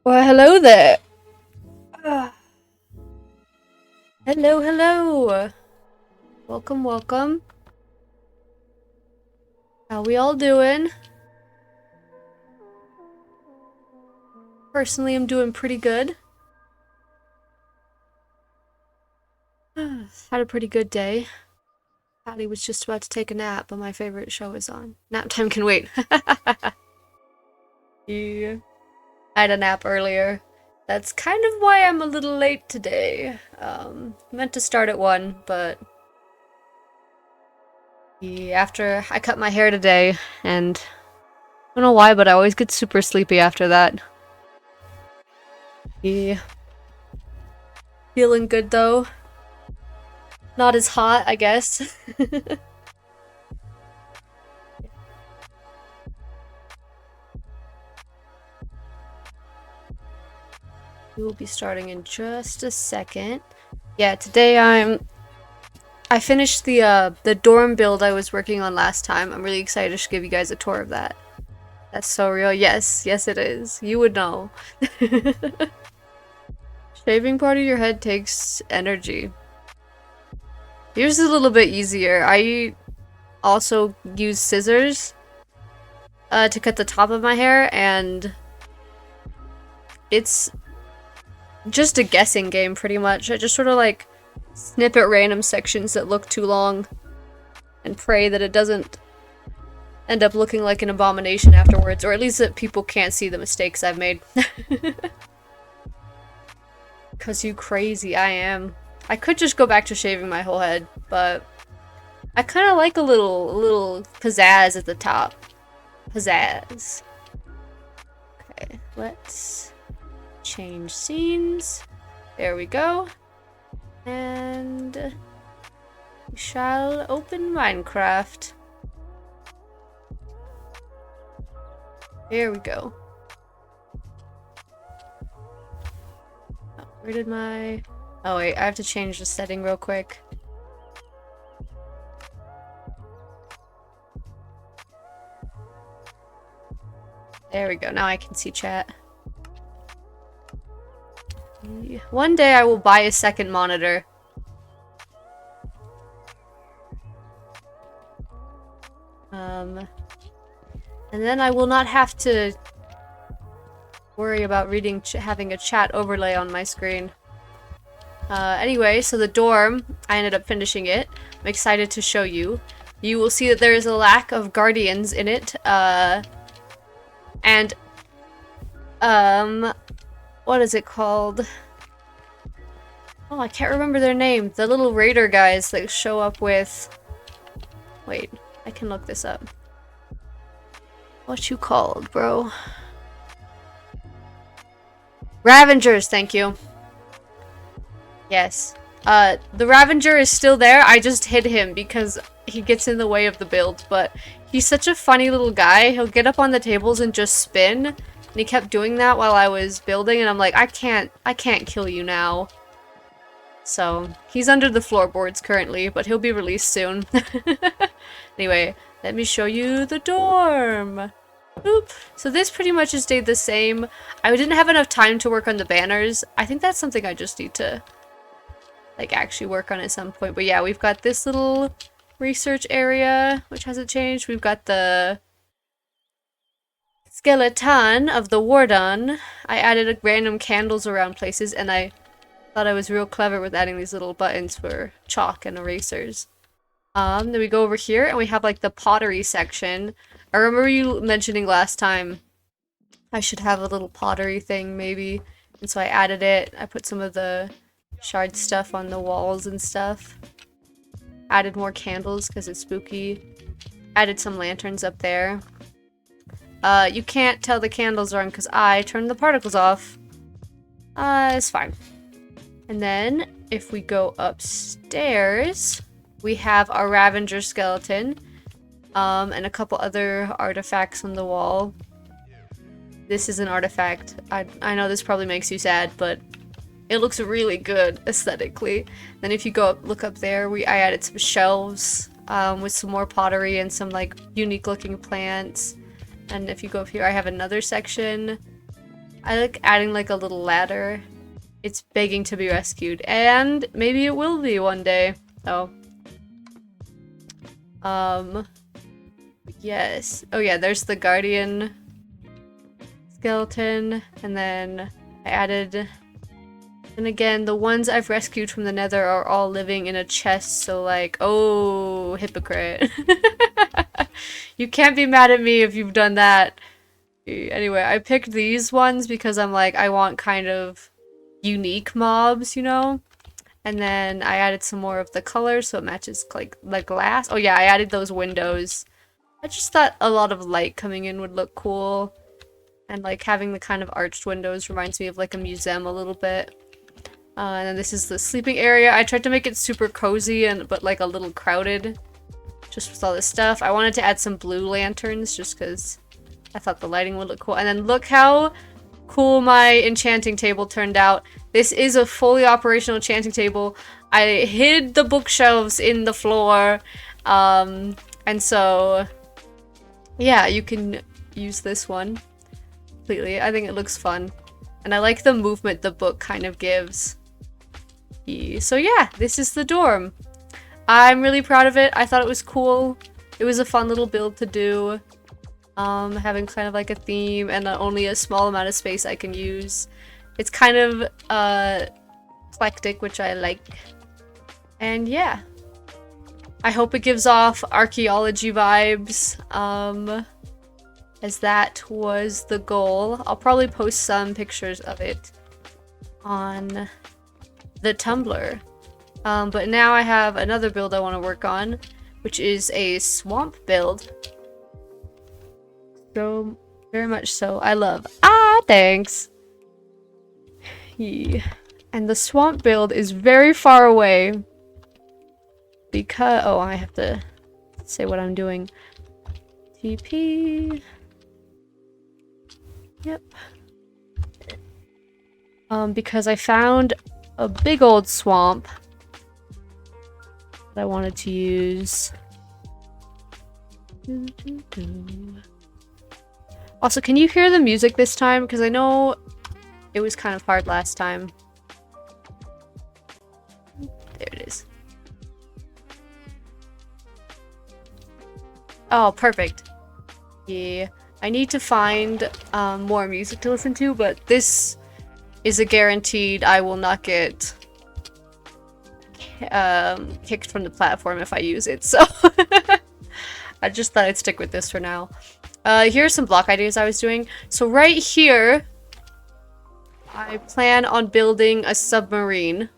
Well, hello there. Ah, hello. Welcome. How we all doing? Personally, I'm doing pretty good. Had a pretty good day. Patty was just about to take a nap, but my favorite show is on. Nap time can wait. Yeah. I had a nap earlier. That's kind of why I'm a little late today. Meant to start at 1, but after I cut my hair today, and I don't know why, but I always get super sleepy after that. Yeah. Feeling good though. Not as hot, I guess. We will be starting in just a second. Yeah, today I finished the dorm build I was working on last time. I'm really excited to give you guys a tour of that. That's so real. Yes, it is. You would know. Shaving part of your head takes energy. Yours is a little bit easier. I also use scissors to cut the top of my hair, and it's just a guessing game pretty much. I just sort of like snip at random sections that look too long and pray that it doesn't end up looking like an abomination afterwards, or at least that people can't see the mistakes I've made. Cause you crazy, I am. I could just go back to shaving my whole head, but I kind of like a little pizzazz at the top. Pizzazz. Okay, let's change scenes. There we go. And we shall open Minecraft. There we go. Oh, where did my... Oh wait, I have to change the setting real quick. There we go, now I can see chat. One day I will buy a second monitor. And then I will not have to worry about having a chat overlay on my screen. Anyway, so the dorm, I ended up finishing it. I'm excited to show you. You will see that there is a lack of guardians in it. And what is it called? Oh, I can't remember their name. The little raider guys that show up with... Wait, I can look this up. What you called, bro? Ravengers, thank you. Yes. The Ravenger is still there. I just hid him because he gets in the way of the build, but he's such a funny little guy. He'll get up on the tables and just spin. And he kept doing that while I was building, and I'm like, I can't kill you now. So, he's under the floorboards currently, but he'll be released soon. Anyway, let me show you the dorm. Oop. So this pretty much has stayed the same. I didn't have enough time to work on the banners. I think that's something I just need to like actually work on at some point. But yeah, we've got this little research area, which hasn't changed. We've got the skeleton of the warden. I added random candles around places, and I thought I was real clever with adding these little buttons for chalk and erasers. Then we go over here and we have like the pottery section. I remember you mentioning last time I should have a little pottery thing maybe, and so I added it. I put some of the shard stuff on the walls and stuff. Added more candles because it's spooky. Added some lanterns up there. You can't tell the candles are on because I turned the particles off. It's fine. And then if we go upstairs, we have our Ravenger skeleton. And a couple other artifacts on the wall. This is an artifact. I know this probably makes you sad, but it looks really good aesthetically. Then if you go up, look up there, I added some shelves with some more pottery and some like unique looking plants. And if you go up here, I have another section I like adding like a little ladder. It's begging to be rescued, and maybe it will be one day. Oh. Yes. Oh yeah, there's the guardian skeleton, and then I added... And again, the ones I've rescued from the nether are all living in a chest, so like, oh, hypocrite. You can't be mad at me if you've done that. Anyway, I picked these ones because I'm like, I want kind of unique mobs, you know? And then I added some more of the colors so it matches like the glass. Oh yeah, I added those windows. I just thought a lot of light coming in would look cool. And like having the kind of arched windows reminds me of like a museum a little bit. And then this is the sleeping area. I tried to make it super cozy but like a little crowded. Just with all this stuff. I wanted to add some blue lanterns just because I thought the lighting would look cool. And then look how cool my enchanting table turned out. This is a fully operational enchanting table. I hid the bookshelves in the floor. And so, yeah, you can use this one completely. I think it looks fun. And I like the movement the book kind of gives. So yeah, this is the dorm. I'm really proud of it. I thought it was cool. It was a fun little build to do. Having kind of like a theme and only a small amount of space I can use. It's kind of eclectic, which I like. And yeah. I hope it gives off archaeology vibes. As that was the goal. I'll probably post some pictures of it on the Tumblr. But now I have another build I want to work on, which is a swamp build. So, very much so. I love. Thanks! Yeah. And the swamp build is very far away. Because. Oh, I have to say what I'm doing. TP. Yep. Because I found a big old swamp that I wanted to use. Also, can you hear the music this time? Because I know it was kind of hard last time. There it is. Oh, perfect. Yeah. I need to find more music to listen to, but this is a guaranteed I will not get kicked from the platform if I use it, so I just thought I'd stick with this for now. Here are some block ideas I was doing. So right here, I plan on building a submarine.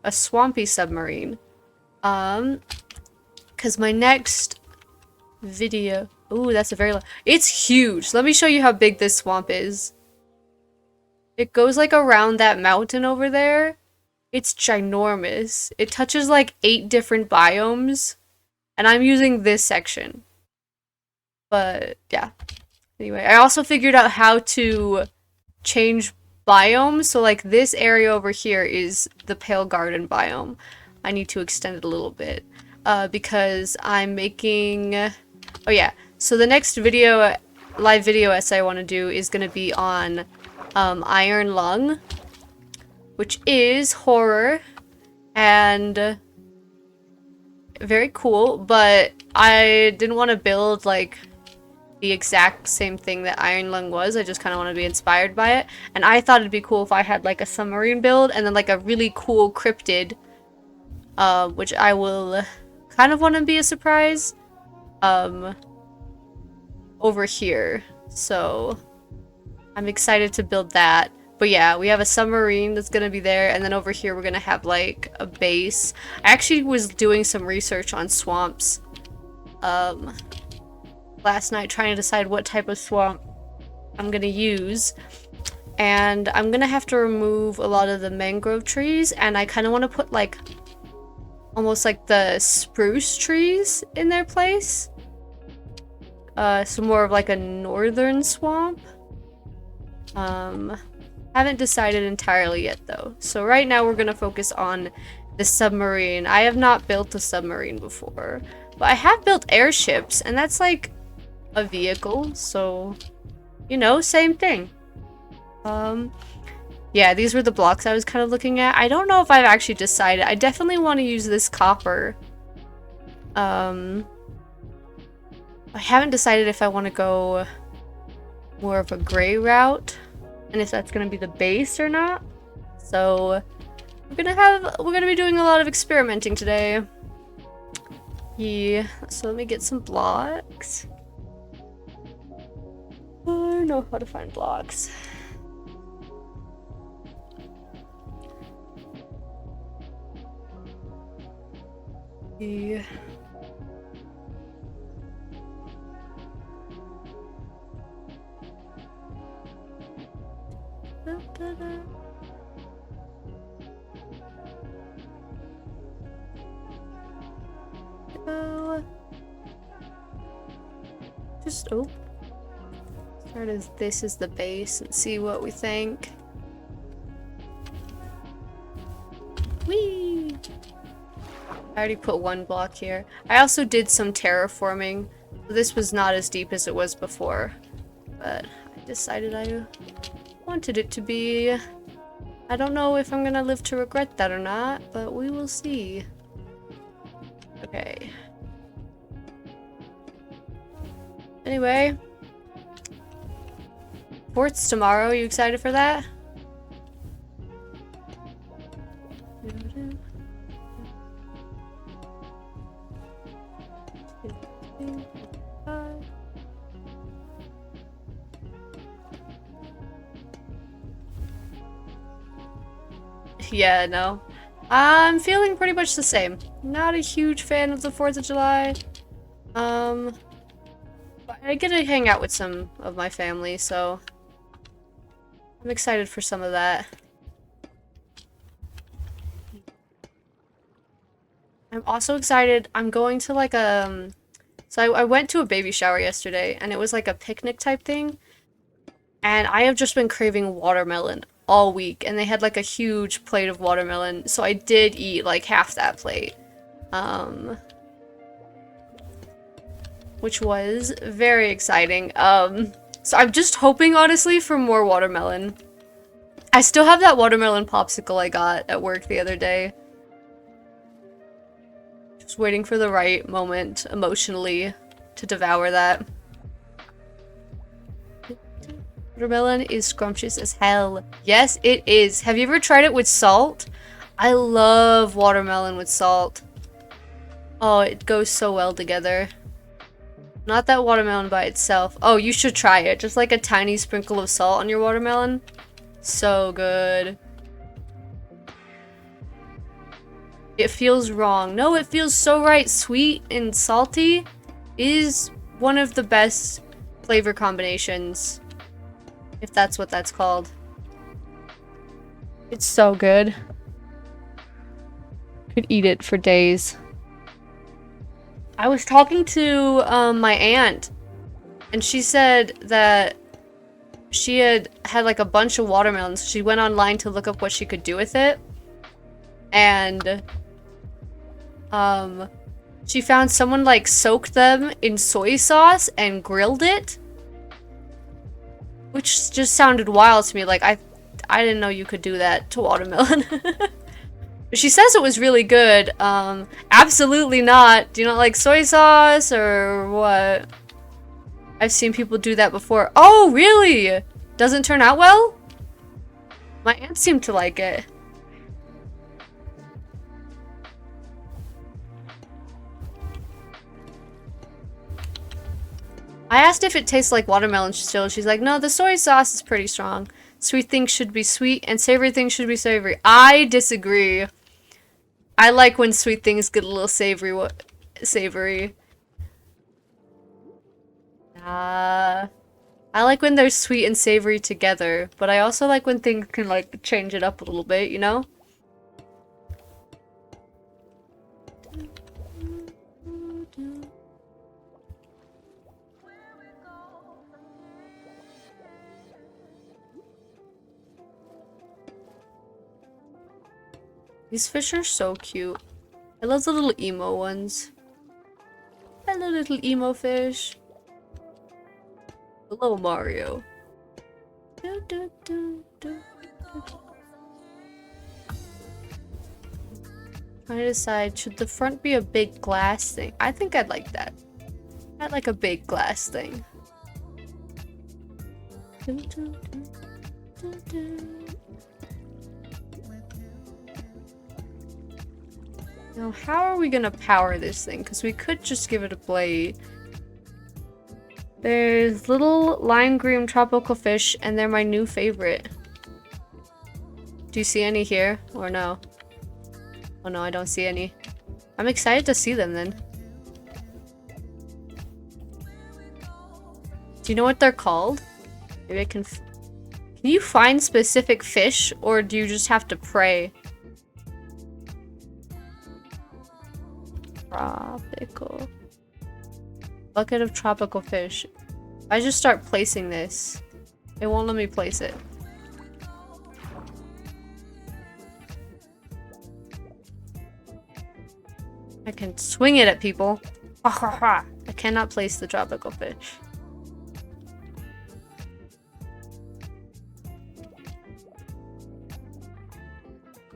A swampy submarine. Because my next video... Ooh, that's a very long... It's huge! Let me show you how big this swamp is. It goes like around that mountain over there. It's ginormous. It touches like 8 different biomes. And I'm using this section. But, yeah. Anyway, I also figured out how to change biomes. So, like, this area over here is the Pale Garden biome. I need to extend it a little bit. Because I'm making... Oh, yeah. So, the next video, live video essay I want to do is going to be on Iron Lung. Which is horror. And... very cool. But I didn't want to build, like... the exact same thing that Iron Lung was. I just kind of want to be inspired by it. And I thought it'd be cool if I had like a submarine build and then like a really cool cryptid. Which I will kind of want to be a surprise. Over here. So I'm excited to build that. But yeah, we have a submarine that's going to be there. And then over here we're going to have like a base. I actually was doing some research on swamps. Last night trying to decide what type of swamp I'm gonna use, and I'm gonna have to remove a lot of the mangrove trees, and I kind of want to put like almost like the spruce trees in their place, so more of like a northern swamp. Haven't decided entirely yet though, so right now we're gonna focus on the submarine. I have not built a submarine before, but I have built airships, and that's like a vehicle, so, you know, same thing. Yeah, these were the blocks I was kind of looking at. I don't know if I've actually decided. I definitely want to use this copper. I haven't decided if I want to go more of a gray route and if that's going to be the base or not. So we're gonna be doing a lot of experimenting today. Yeah, so let me get some blocks. I know how to find blocks. Yeah. Just start as this is the base and see what we think. Whee! I already put one block here. I also did some terraforming. This was not as deep as it was before, but I decided I wanted it to be. I don't know if I'm gonna live to regret that or not, but we will see. Okay. Anyway. Sports tomorrow, you excited for that? Yeah, no. I'm feeling pretty much the same. Not a huge fan of the 4th of July. But I get to hang out with some of my family, so I'm excited for some of that. I'm also excited. I'm going to like so I went to a baby shower yesterday, and it was like a picnic type thing. And I have just been craving watermelon all week, and they had like a huge plate of watermelon, so I did eat like half that plate. Which was very exciting. So I'm just hoping, honestly, for more watermelon. I still have that watermelon popsicle I got at work the other day. Just waiting for the right moment, emotionally, to devour that. Watermelon is scrumptious as hell. Yes, it is. Have you ever tried it with salt? I love watermelon with salt. Oh, it goes so well together. Not that watermelon by itself. Oh, you should try it. Just like a tiny sprinkle of salt on your watermelon. So good. It feels wrong. No, it feels so right. Sweet and salty is one of the best flavor combinations. If that's what that's called. It's so good. Could eat it for days. I was talking to my aunt, and she said that she had like a bunch of watermelons. She went online to look up what she could do with it, and she found someone like soaked them in soy sauce and grilled it, which just sounded wild to me. Like I didn't know you could do that to watermelon. She says it was really good. Absolutely not. Do you not like soy sauce or what? I've seen people do that before. Oh, really? Doesn't turn out well? My aunt seemed to like it. I asked if it tastes like watermelon still. She's like, no, the soy sauce is pretty strong. Sweet things should be sweet and savory things should be savory. I disagree. I like when sweet things get a little savory. I like when they're sweet and savory together, but I also like when things can like change it up a little bit, you know? These fish are so cute. I love the little emo ones. Hello, little emo fish. Hello, Mario. Do, do, do. I decide, should the front be a big glass thing? I think I'd like that. I'd like a big glass thing. Now, how are we gonna power this thing? Because we could just give it a blade. There's little lime green tropical fish, and they're my new favorite. Do you see any here? Or no? Oh no, I don't see any. I'm excited to see them then. Do you know what they're called? Maybe I can... Can you find specific fish, or do you just have to pray? Tropical. Bucket of tropical fish. If I just start placing this, it won't let me place it. I can swing it at people. I cannot place the tropical fish.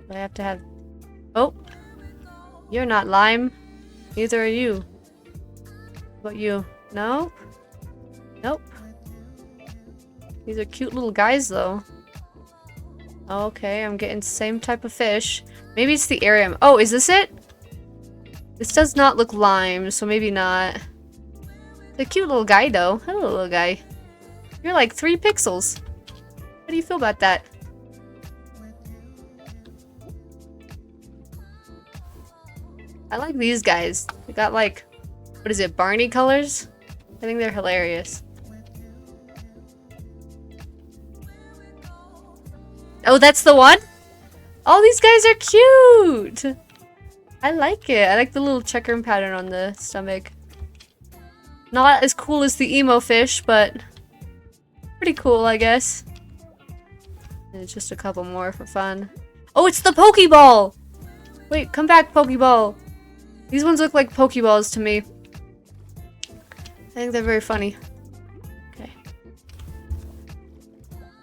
I have to have... Oh! You're not lime. Neither are you. What about you? No? Nope. These are cute little guys, though. Okay, I'm getting the same type of fish. Maybe it's the area. Oh, is this it? This does not look lime, so maybe not. It's a cute little guy, though. Hello, little guy. You're like 3 pixels. How do you feel about that? I like these guys. They got like, what is it, Barney colors? I think they're hilarious. Oh, that's the one? Oh, these guys are cute! I like it. I like the little checker pattern on the stomach. Not as cool as the emo fish, but pretty cool, I guess. And just a couple more for fun. Oh, it's the Pokeball! Wait, come back, Pokeball. These ones look like Pokeballs to me. I think they're very funny. Okay.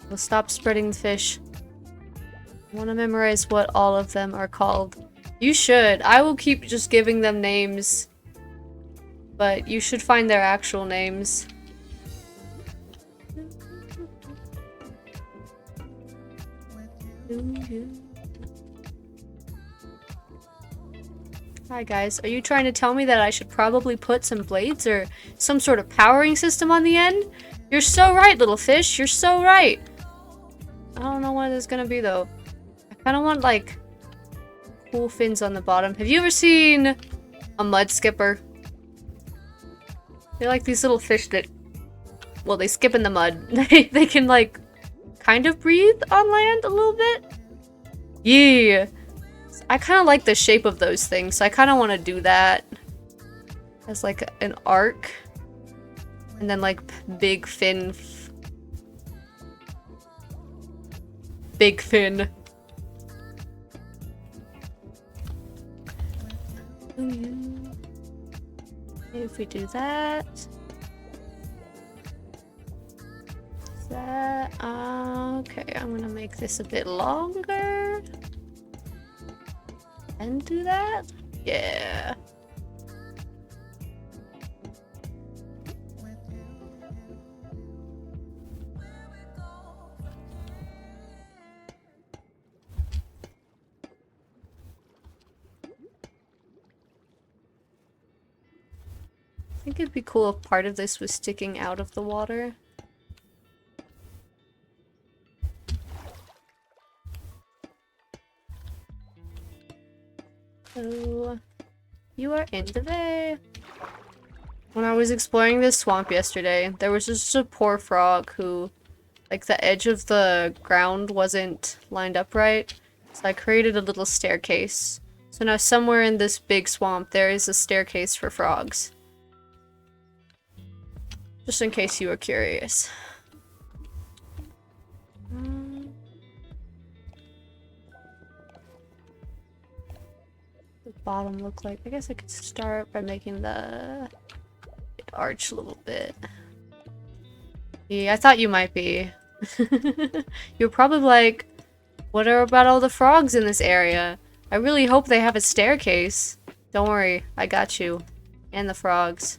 We'll stop spreading the fish. I want to memorize what all of them are called. You should. I will keep just giving them names. But you should find their actual names. Hi guys, are you trying to tell me that I should probably put some blades or some sort of powering system on the end? You're so right, little fish. You're so right. I don't know what it's gonna be though. I kind of want like cool fins on the bottom. Have you ever seen a mud skipper? They're like these little fish that, well, they skip in the mud. They can like kind of breathe on land a little bit. Yeah. I kind of like the shape of those things, so I kind of want to do that as like an arc, and then like big fin. Big fin. If we do that. Okay, I'm gonna make this a bit longer. And do that? Yeah. I think it'd be cool if part of this was sticking out of the water. So, you are in the way. When I was exploring this swamp yesterday, there was just a poor frog who, like, the edge of the ground wasn't lined up right. So I created a little staircase. So now somewhere in this big swamp, there is a staircase for frogs. Just in case you were curious. Bottom look like? I guess I could start by making the arch a little bit. Yeah, I thought you might be. You're probably like, what are about all the frogs in this area? I really hope they have a staircase. Don't worry, I got you. And the frogs.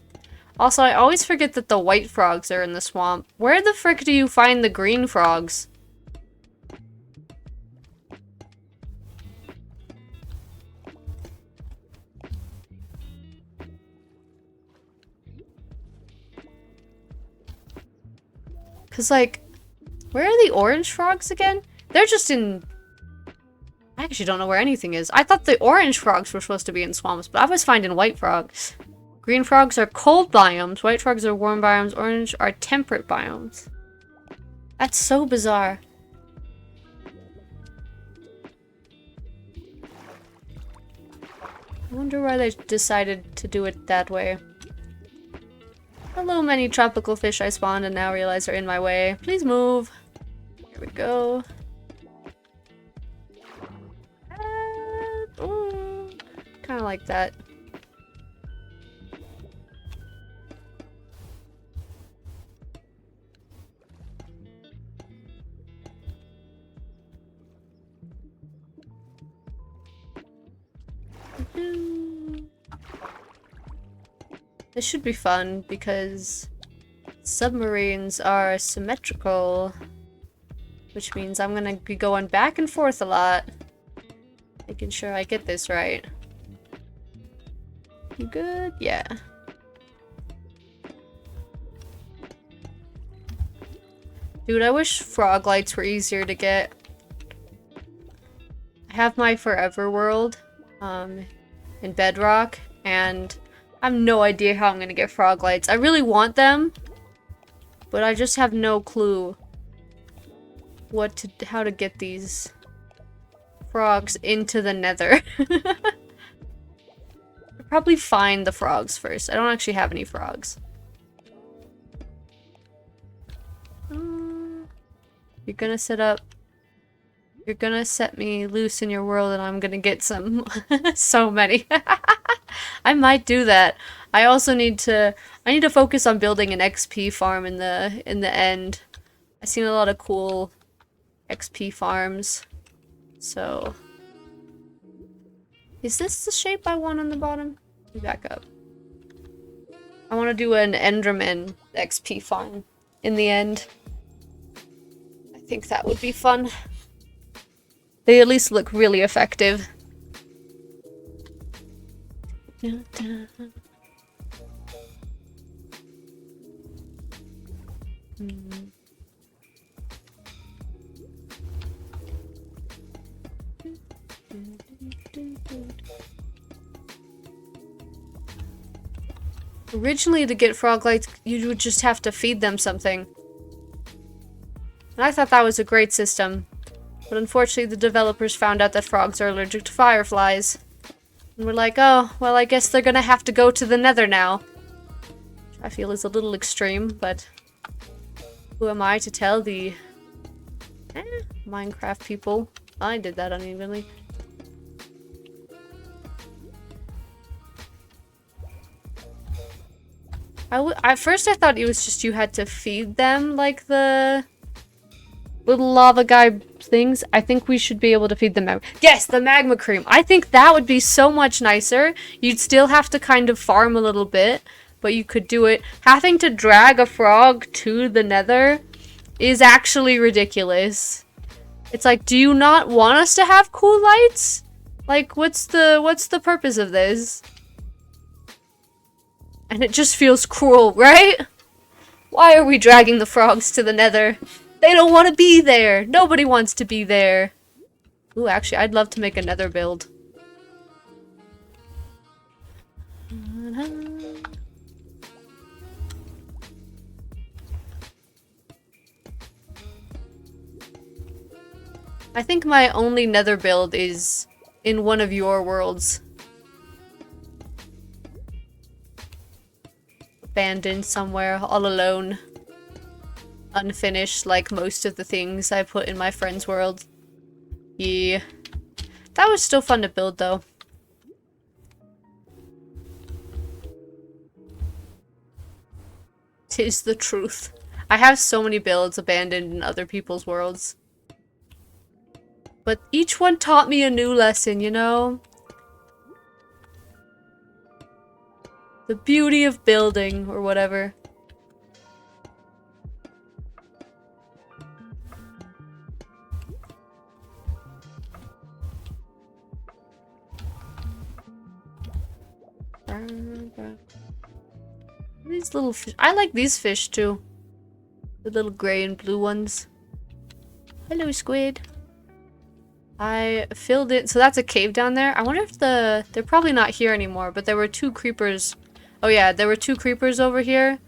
Also, I always forget that the white frogs are in the swamp. Where the frick do you find the green frogs? Cause like, where are the orange frogs again? They're just in... I actually don't know where anything is. I thought the orange frogs were supposed to be in swamps, but I was finding white frogs. Green frogs are cold biomes, white frogs are warm biomes, orange are temperate biomes. That's so bizarre. I wonder why they decided to do it that way. Hello, many tropical fish I spawned and now realize are in my way. Please move. Here we go. Kind of like that. This should be fun because submarines are symmetrical, which means I'm gonna be going back and forth a lot, making sure I get this right. You good? Yeah. Dude, I wish frog lights were easier to get. I have my forever world in Bedrock, and I have no idea how I'm gonna get frog lights. I really want them, but I just have no clue how to get these frogs into the nether. I'll probably find the frogs first. I don't actually have any frogs. You're gonna You're gonna set me loose in your world and I'm gonna get some so many. I might do that. I also need to focus on building an XP farm in the end. I've seen a lot of cool XP farms. So is this the shape I want on the bottom? Let me back up. I want to do an Enderman XP farm in the end. I think that would be fun. They at least look really effective. Originally, to get frog lights, you would just have to feed them something. And I thought that was a great system. But unfortunately, the developers found out that frogs are allergic to fireflies. And we're like, oh, well, I guess they're gonna have to go to the nether now. Which I feel is a little extreme, but who am I to tell the Minecraft people? I did that unevenly. At first I thought it was just you had to feed them, like the little lava guy things. I think we should be able to feed them. Yes, the magma cream. I think that would be so much nicer. You'd still have to kind of farm a little bit, but you could do it. Having to drag a frog to the nether is actually ridiculous. It's like, do you not want us to have cool lights? Like, what's the purpose of this? And it just feels cruel, right? Why are we dragging the frogs to the nether? They don't want to be there. Nobody wants to be there. Ooh, actually, I'd love to make a nether build. I think my only nether build is in one of your worlds. Abandoned somewhere, all alone. Unfinished, like most of the things I put in my friend's world. Yeah. That was still fun to build, though. Tis the truth. I have so many builds abandoned in other people's worlds. But each one taught me a new lesson, you know? The beauty of building, or whatever. These little fish. I like these fish too. The little gray and blue ones. Hello, squid. I filled it. So that's a cave down there. I wonder if they're probably not here anymore, but there were 2 creepers. Oh yeah, there were 2 creepers over here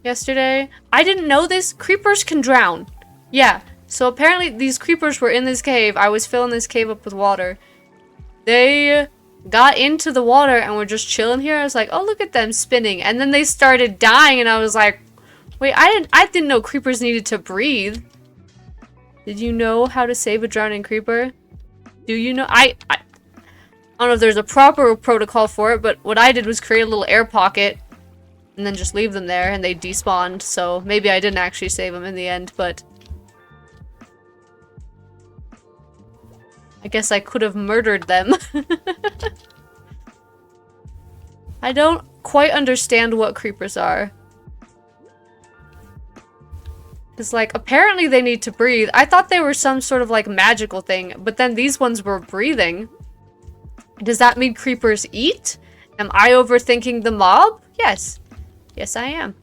yesterday. I didn't know this. Creepers can drown. Yeah. So apparently these creepers were in this cave. I was filling this cave up with water. They got into the water and were just chilling here. I was like, oh, look at them spinning. And then they started dying and I was like, wait, I didn't know creepers needed to breathe. Did you know how to save a drowning creeper? Do you know? I don't know if there's a proper protocol for it, but what I did was create a little air pocket and then just leave them there and they despawned. So maybe I didn't actually save them in the end, but I guess I could have murdered them. I don't quite understand what creepers are. Because, like, apparently they need to breathe. I thought they were some sort of, like, magical thing, but then these ones were breathing. Does that mean creepers eat? Am I overthinking the mob? Yes. Yes, I am.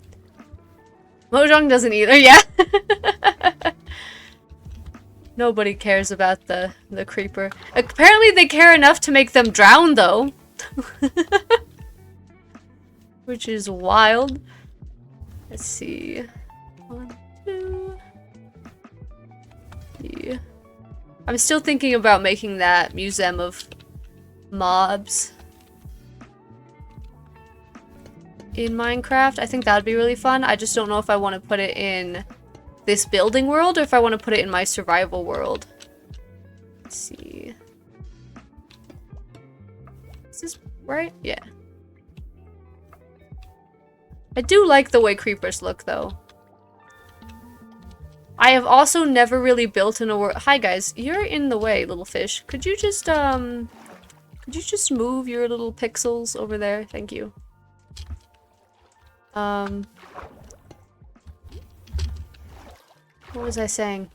Mojang doesn't either, yeah. Nobody cares about the creeper. Apparently they care enough to make them drown, though. Which is wild. Let's see. 1, 2. Yeah. I'm still thinking about making that museum of mobs in Minecraft. I think that'd be really fun. I just don't know if I want to put it in this building world or if I want to put it in my survival world. Let's see. Is this right? Yeah. I do like the way creepers look, though. I have also never really built in a world. Hi, guys. You're in the way, little fish. Could you just move your little pixels over there? Thank you. What was I saying?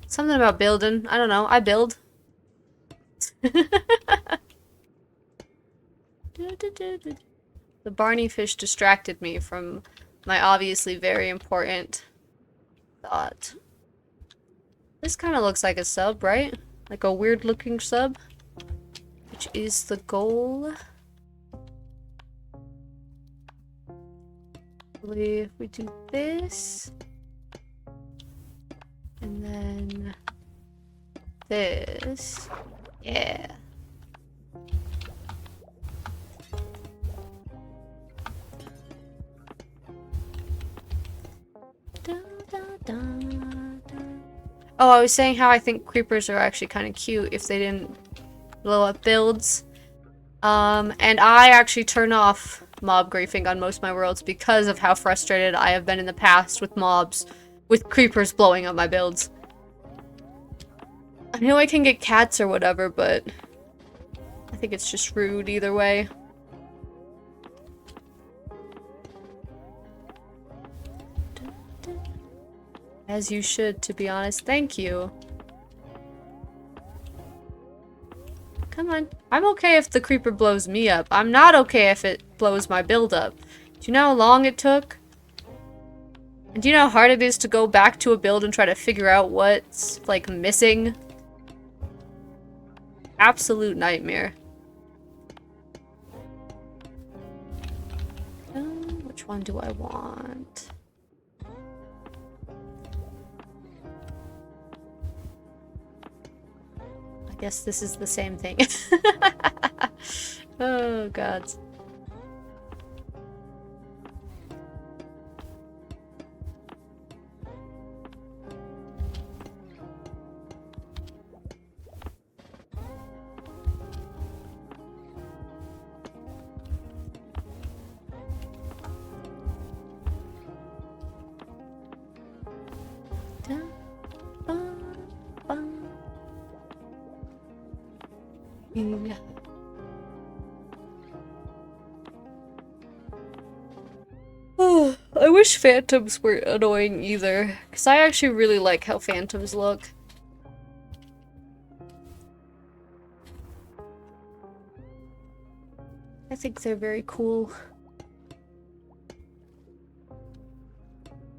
Something about building. I don't know. I build. The Barney fish distracted me from my obviously very important thought. This kind of looks like a sub, right? Like a weird looking sub. Which is the goal. If we do this. And then this. Yeah. Oh, I was saying how I think creepers are actually kind of cute if they didn't blow up builds. And I actually turn off mob griefing on most of my worlds because of how frustrated I have been in the past with mobs, with creepers blowing up my builds. I know I can get cats or whatever, but I think it's just rude either way. As you should, to be honest. Thank you. Come on. I'm okay if the creeper blows me up. I'm not okay if it blows my build up. Do you know how long it took? And do you know how hard it is to go back to a build and try to figure out what's, like, missing? Absolute nightmare. Which one do I want? I guess this is the same thing. Oh, God. Yeah. I wish phantoms weren't annoying either, because I actually really like how phantoms look. I think they're very cool.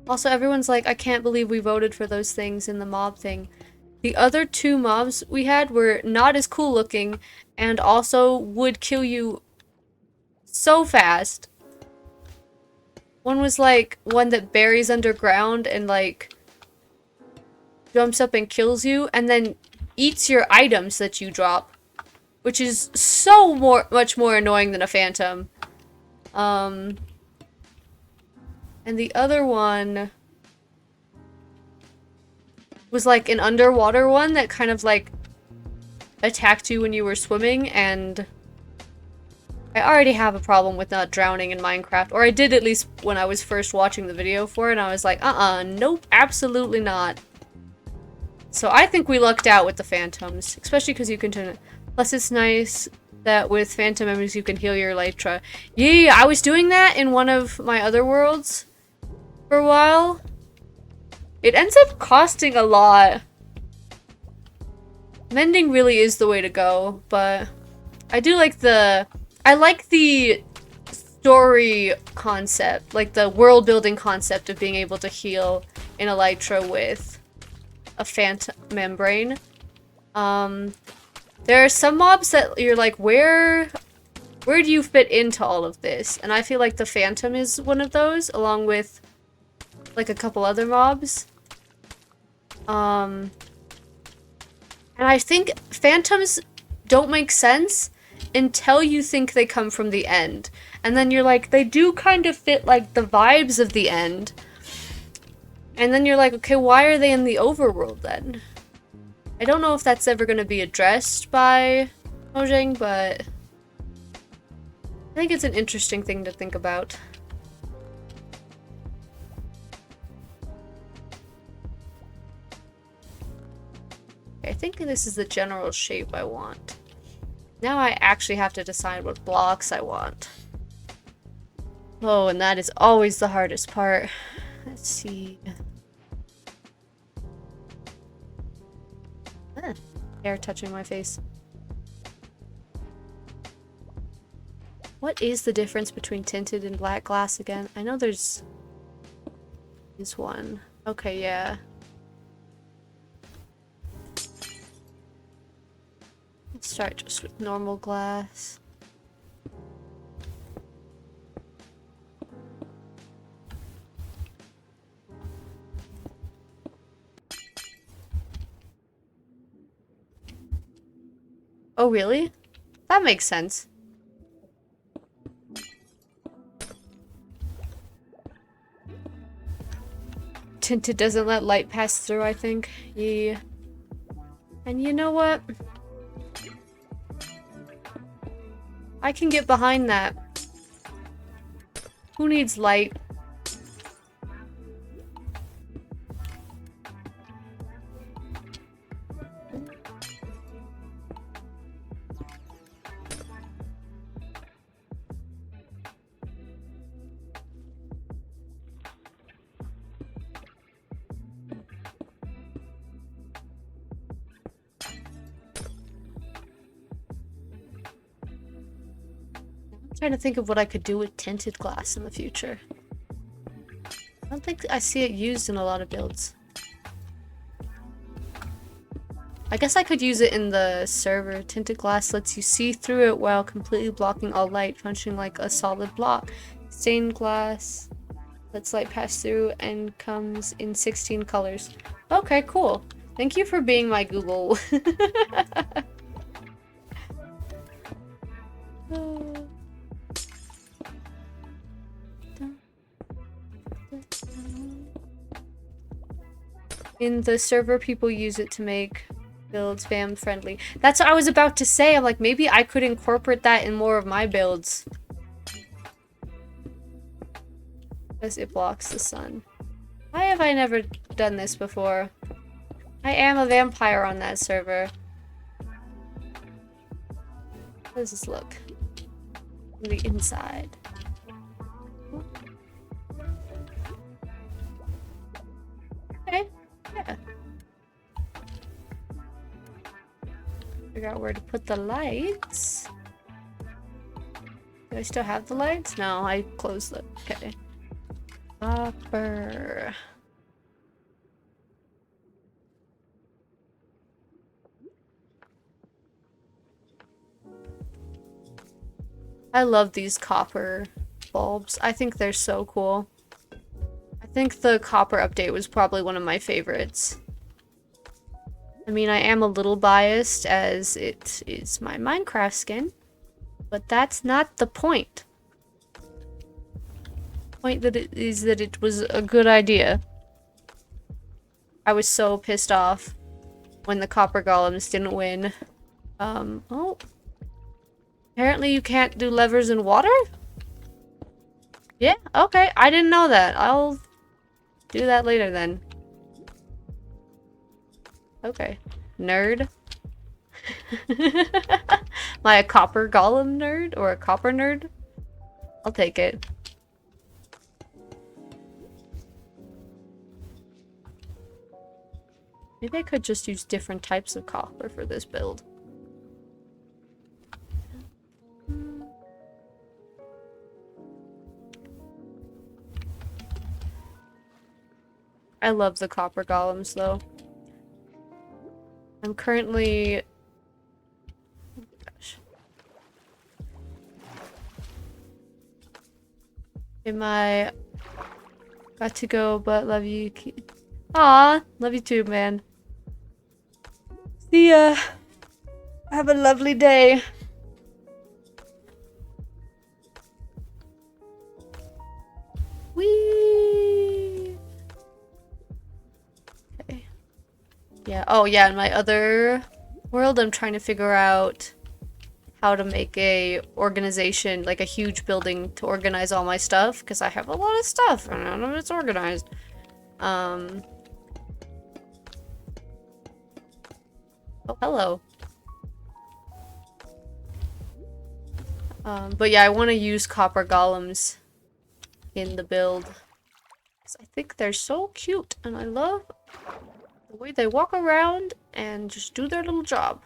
Also, everyone's like, I can't believe we voted for those things in the mob thing. The other two mobs we had were not as cool looking, and also would kill you so fast. One was like one that buries underground and like jumps up and kills you, and then eats your items that you drop, which is so much more annoying than a phantom. And the other one was like an underwater one that kind of like attacked you when you were swimming, and I already have a problem with not drowning in Minecraft, or I did at least when I was first watching the video for it, and I was like, nope, absolutely not. So I think we lucked out with the phantoms, especially because you can turn it. Plus it's nice that with phantom enemies you can heal your elytra. Yeah, I was doing that in one of my other worlds for a while. It ends up costing a lot. Mending really is the way to go, but I do like the... I like the story concept, like the world building concept of being able to heal an elytra with a phantom membrane. There are some mobs that you're like, where do you fit into all of this? And I feel like the phantom is one of those, along with like a couple other mobs. And I think phantoms don't make sense until you think they come from the end. And then you're like, they do kind of fit like the vibes of the end. And then you're like, okay, why are they in the overworld then? I don't know if that's ever going to be addressed by Mojang, but I think it's an interesting thing to think about. I think this is the general shape I want. Now I actually have to decide what blocks I want. Oh, and that is always the hardest part. Let's see. Hair touching my face. What is the difference between tinted and black glass again? I know there's one. Okay, yeah. Let's start just with normal glass. Oh, really? That makes sense. Tinted doesn't let light pass through, I think. Yeah. And you know what? I can get behind that. Who needs light? Trying to think of what I could do with tinted glass in the future. I don't think I see it used in a lot of builds. I guess I could use it in the server. Tinted glass lets you see through it while completely blocking all light, functioning like a solid block. Stained glass lets light pass through and comes in 16 colors. Okay, cool. Thank you for being my Google. In the server, people use it to make builds fam friendly. That's what I was about to say. I'm like, maybe I could incorporate that in more of my builds. Because it blocks the sun. Why have I never done this before? I am a vampire on that server. How does this look? On the inside. Okay, yeah. Figure out where to put the lights. Do I still have the lights? No, I closed them. Okay. Copper. I love these copper bulbs. I think they're so cool. I think the copper update was probably one of my favorites. I mean, I am a little biased as it is my Minecraft skin, but that's not the point. The point that it is that it was a good idea. I was so pissed off when the copper golems didn't win. Oh. Apparently you can't do levers in water? Yeah, okay. I didn't know that. I'll do that later then. Okay. Nerd. Am I a copper golem nerd? Or a copper nerd? I'll take it. Maybe I could just use different types of copper for this build. I love the copper golems though. I'm currently... Oh gosh. Am I... Got to go, but love you. Aw, love you too, man. See ya. Have a lovely day. Whee! Okay. Yeah, oh yeah, in my other world, I'm trying to figure out how to make a organization, like a huge building to organize all my stuff, because I have a lot of stuff, and none of it's organized. Oh, hello. But yeah, I want to use copper golems in the build. I think they're so cute, and I love the way they walk around and just do their little job.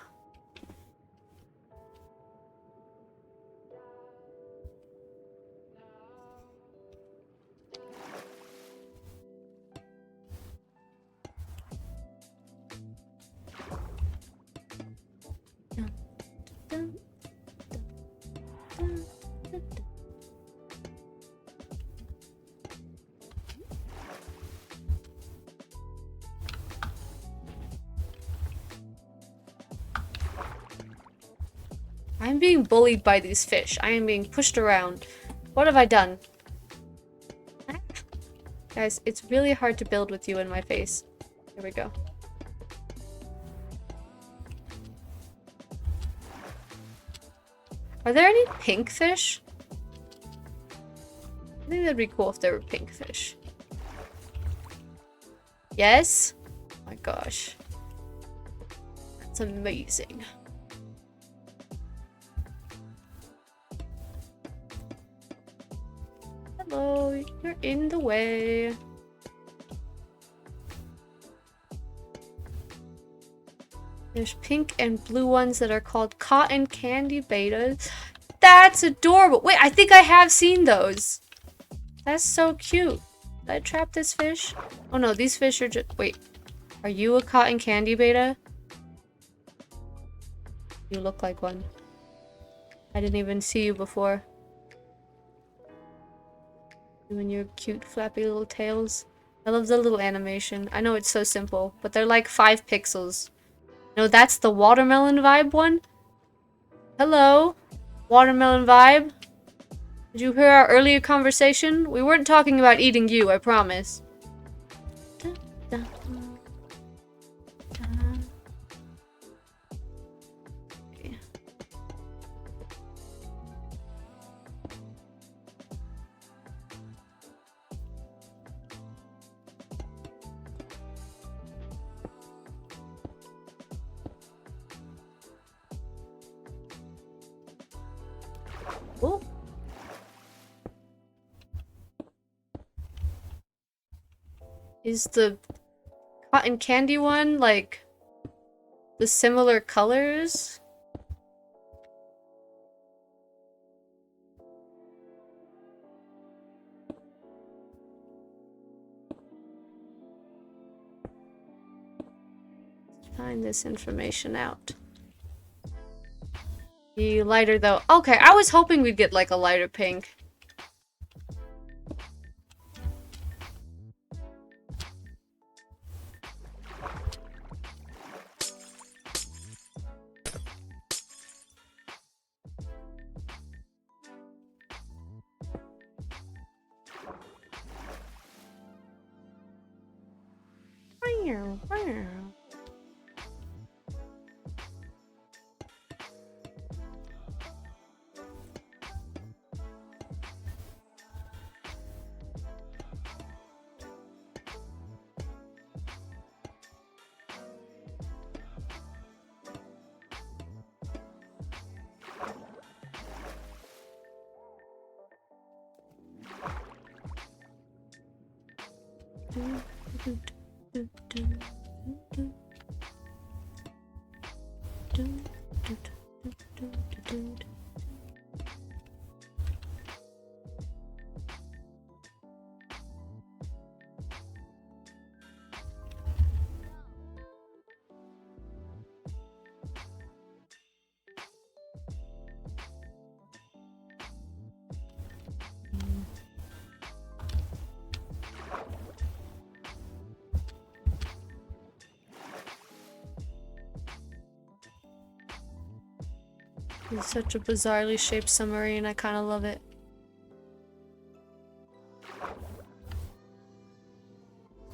I'm being bullied by these fish. I am being pushed around. What have I done? Guys, it's really hard to build with you in my face. Here we go. Are there any pink fish? I think that'd be cool if there were pink fish. Yes? Oh my gosh. That's amazing. Hello, you're in the way. There's pink and blue ones that are called cotton candy betas. That's adorable. Wait, I think I have seen those. That's so cute. Did I trap this fish? Oh no, these fish are just... Wait, are you a cotton candy beta? You look like one. I didn't even see you before. You and your cute flappy little tails. I love the little animation. I know it's so simple, but they're like 5 pixels. No, that's the watermelon vibe one? Hello? Watermelon vibe? Did you hear our earlier conversation? We weren't talking about eating you, I promise. Oh. Is the cotton candy one like the similar colors? Let's find this information out. The lighter though. Okay, I was hoping we'd get like a lighter pink. It's such a bizarrely shaped submarine, I kind of love it.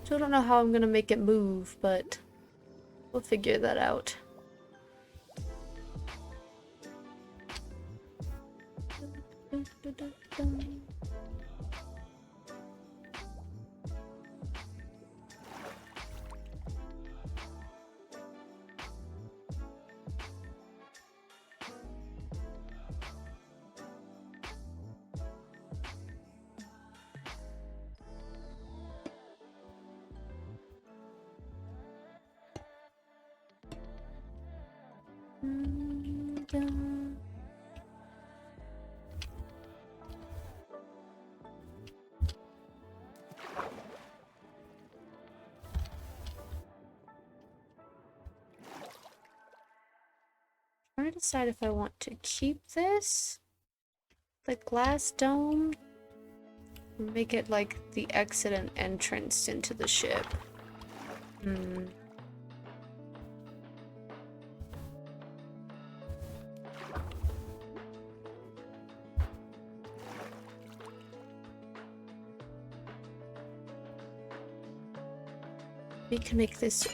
Still don't know how I'm gonna make it move, but we'll figure that out. Trying to decide if I want to keep this, the glass dome, or make it like the exit and entrance into the ship. We can make this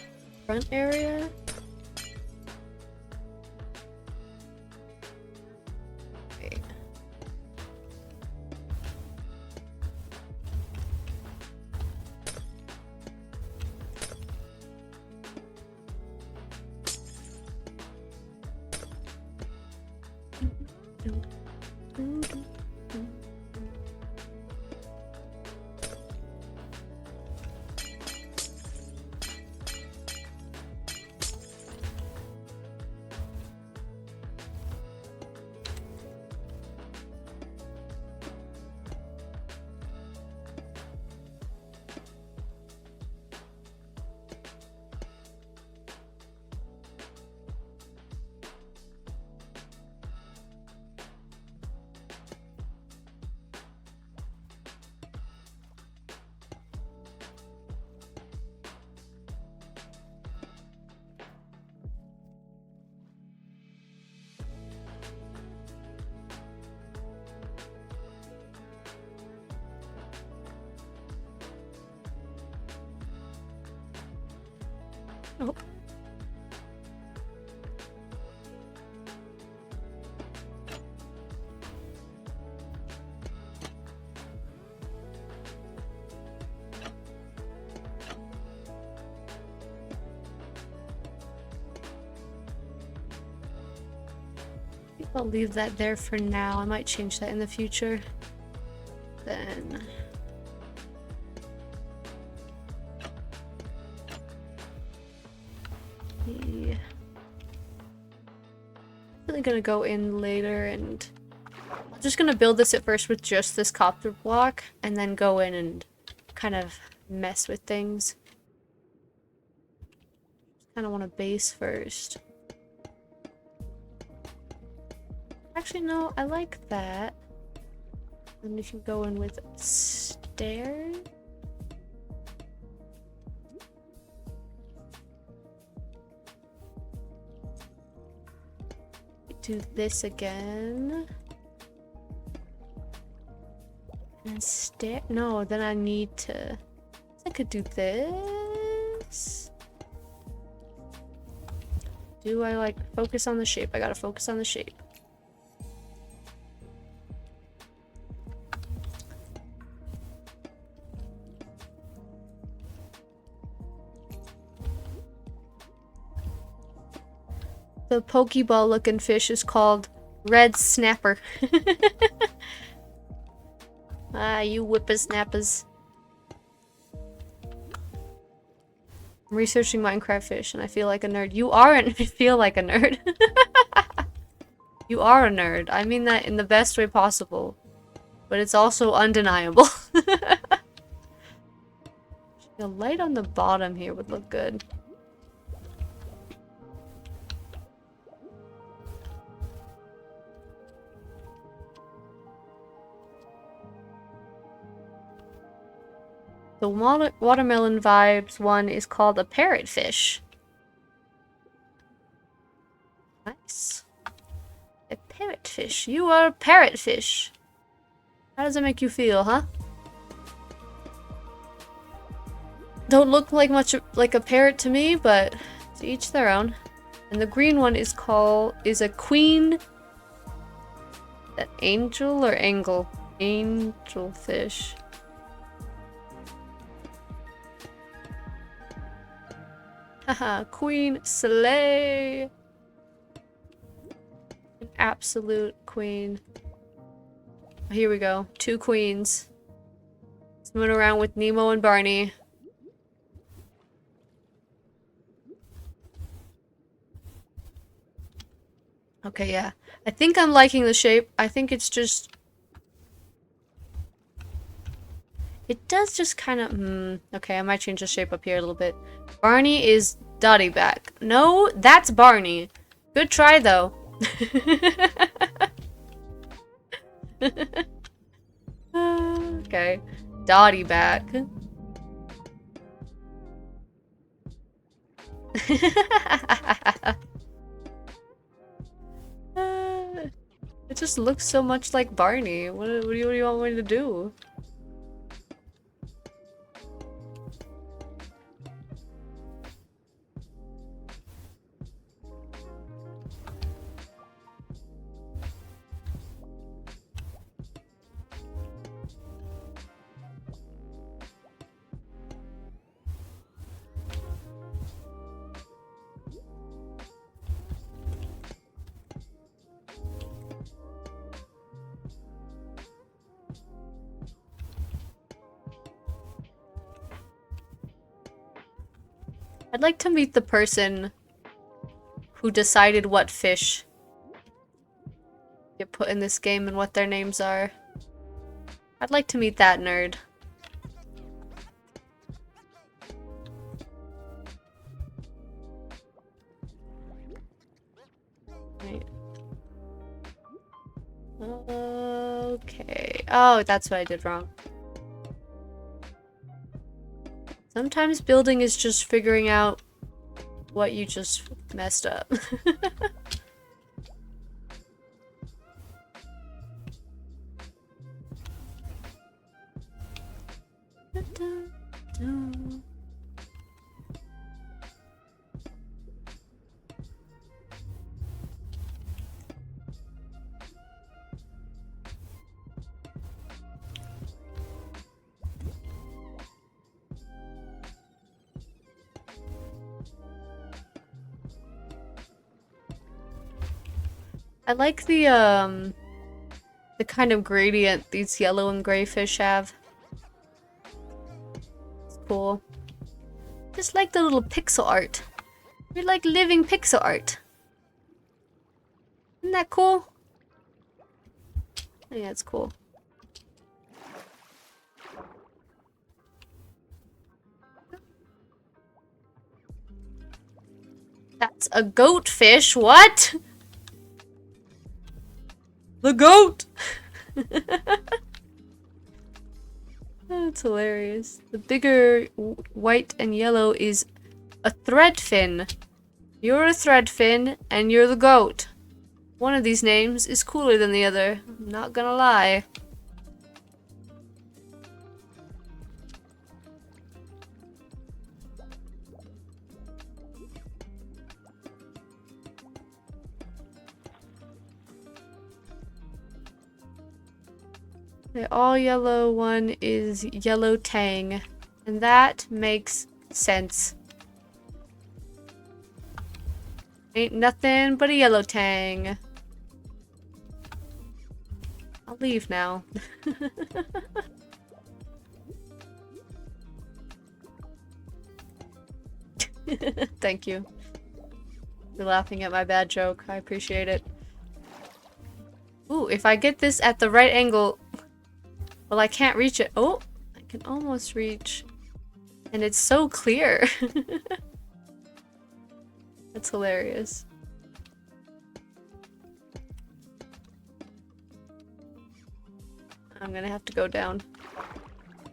front area. Wait. Oh. think I'll leave that there for now. I might change that in the future. Then... yeah. I'm really gonna go in later and... I'm just gonna build this at first with just this copper block, and then go in and kind of mess with things. Kind of want a base first. Actually, no, I like that. Then we can go in with stairs. Do this again. And stair. No, then I need to. I could do this. Do I like focus on the shape? I gotta focus on the shape. The Pokeball looking fish is called Red Snapper. Ah, you whippersnappers. I'm researching Minecraft fish and I feel like a nerd. You aren't feel like a nerd. You are a nerd. I mean that in the best way possible. But it's also undeniable. The light on the bottom here would look good. The watermelon vibes one is called a parrotfish. Nice. A parrotfish. You are a parrotfish. How does it make you feel, huh? Don't look like much like a parrot to me, but to each their own. And the green one is a queen. An angel or angle? Angelfish. Haha, Queen Slay! An absolute queen. Here we go. 2 queens. Swimming around with Nemo and Barney. Okay, yeah. I think I'm liking the shape. I think it's just... It does just kind of... okay, I might change the shape up here a little bit. Barney is Dotty back. No, that's Barney. Good try, though. Okay. Dotty back. It just looks so much like Barney. What do you want me to do? I'd like to meet the person who decided what fish get put in this game and what their names are. I'd like to meet that nerd. Right. Okay. Oh, that's what I did wrong. Sometimes building is just figuring out what you just messed up. I like the kind of gradient these yellow and gray fish have. It's cool. Just like the little pixel art. You're like living pixel art. Isn't that cool? Yeah, it's cool. That's a goatfish. What? The goat! That's hilarious. The bigger white and yellow is a threadfin. You're a threadfin, and you're the goat. One of these names is cooler than the other. I'm not gonna lie. The all yellow one is yellow tang, and that makes sense. Ain't nothing but a yellow tang. I'll leave now. Thank you. You're laughing at my bad joke. I appreciate it. Ooh, if I get this at the right angle... Well, I can't reach it. Oh, I can almost reach. And it's so clear. That's hilarious. I'm gonna have to go down.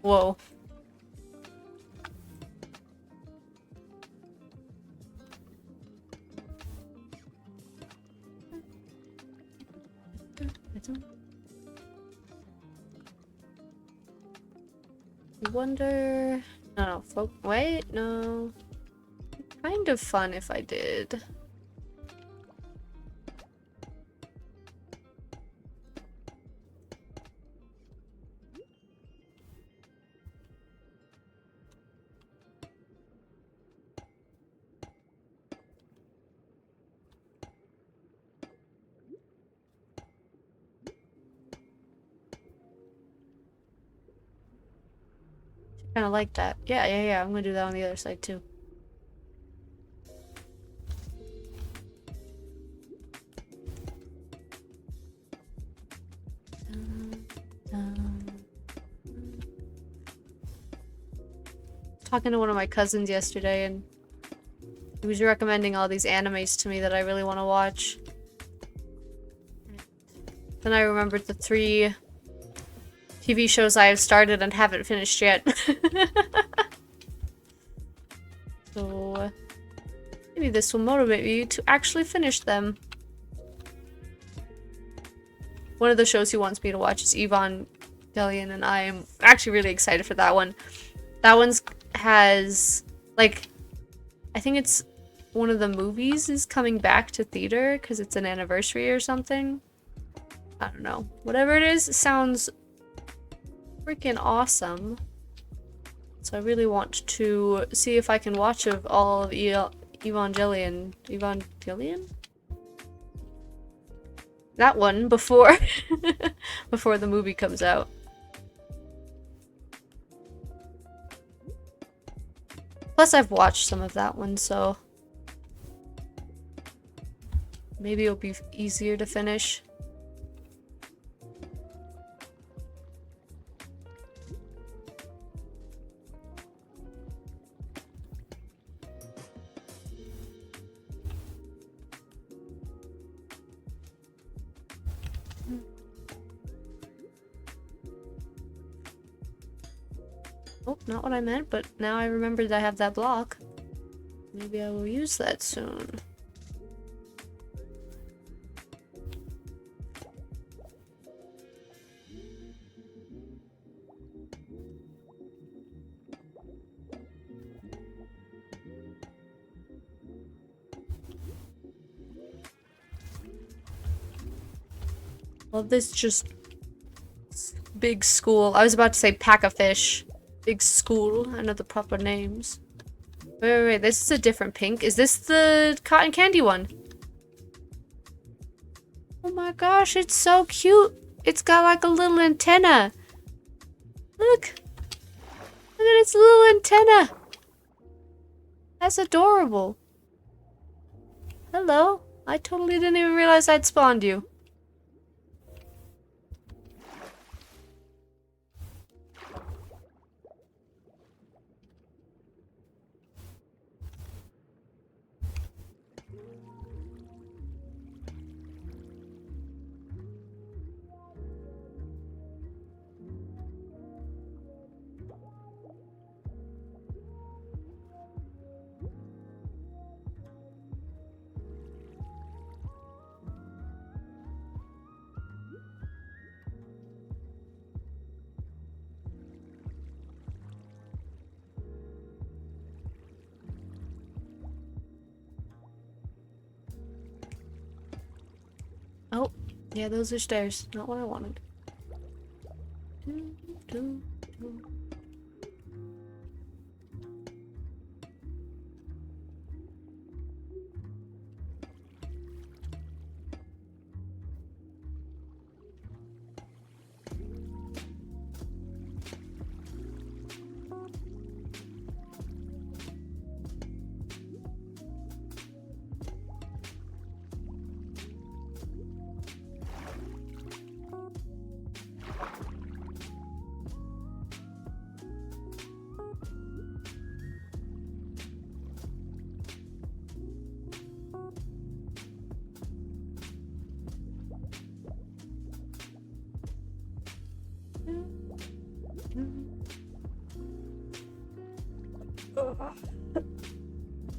Whoa. I wonder... No, wait, no. Kind of fun if I did. Kind of like that. Yeah. I'm gonna do that on the other side too. Talking to one of my cousins yesterday, and he was recommending all these animes to me that I really want to watch. Then I remembered the 3 TV shows I have started and haven't finished yet. So maybe this will motivate me to actually finish them. One of the shows he wants me to watch is Evangelion, and I am actually really excited for that one. That one's has, like, I think it's one of the movies is coming back to theater because it's an anniversary or something. I don't know. Whatever it is, it sounds freaking awesome. So I really want to see if I can watch of all of Evangelion. Evangelion? That one before before the movie comes out. Plus I've watched some of that one, so maybe it'll be easier to finish. Oh, not what I meant, but now I remembered I have that block. Maybe I will use that soon. Well, this just big school. I was about to say pack a fish. Big school. I know the proper names. Wait. This is a different pink. Is this the cotton candy one? Oh my gosh, it's so cute. It's got like a little antenna. Look. Look at its little antenna. That's adorable. Hello. I totally didn't even realize I'd spawned you. Oh, yeah, those are stairs. Not what I wanted.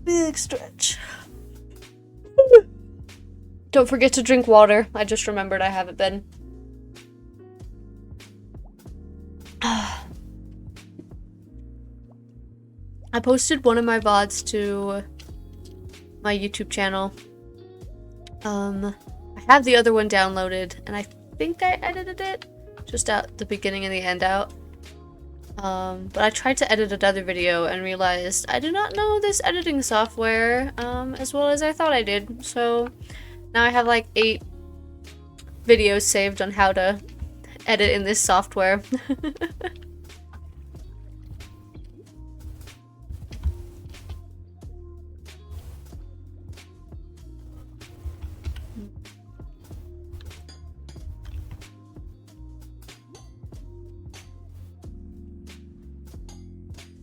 Big stretch. Don't forget to drink water. I just remembered I haven't been. I posted one of my VODs to my YouTube channel. I have the other one downloaded, and I think I edited it. Just out the beginning and the end out. But I tried to edit another video and realized I do not know this editing software as well as I thought I did. So now I have like 8 videos saved on how to edit in this software.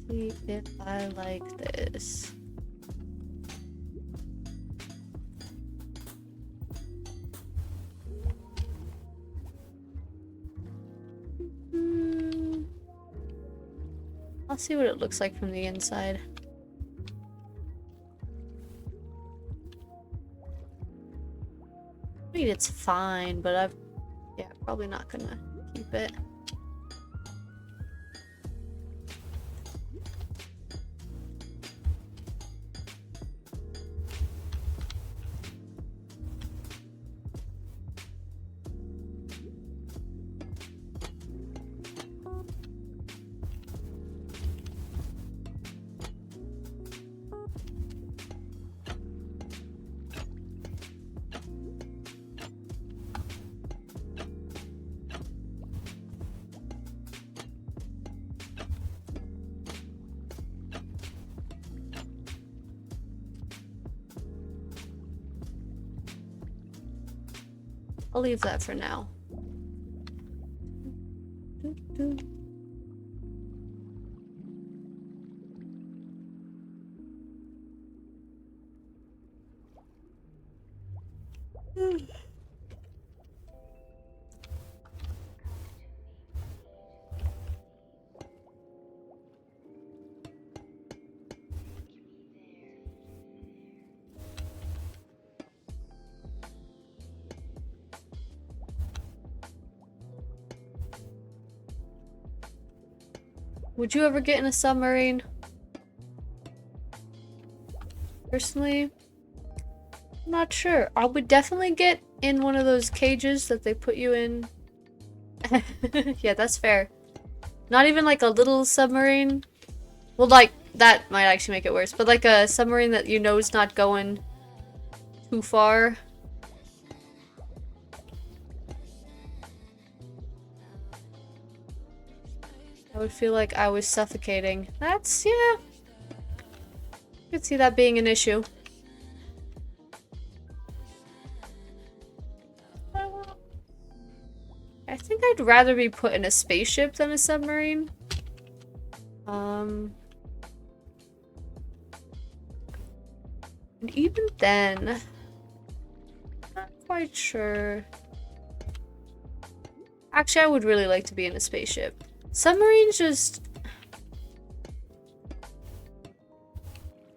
See if I like this. I'll see what it looks like from the inside. I mean, it's fine, but yeah, probably not gonna keep it. I'll leave that for now. Would you ever get in a submarine? Personally, I'm not sure. I would definitely get in one of those cages that they put you in. Yeah, that's fair. Not even like a little submarine. Well, like, that might actually make it worse. But like a submarine that you know is not going too far. I would feel like I was suffocating. That's, yeah. I could see that being an issue. I think I'd rather be put in a spaceship than a submarine. And even then, not quite sure. Actually, I would really like to be in a spaceship. Submarines just... I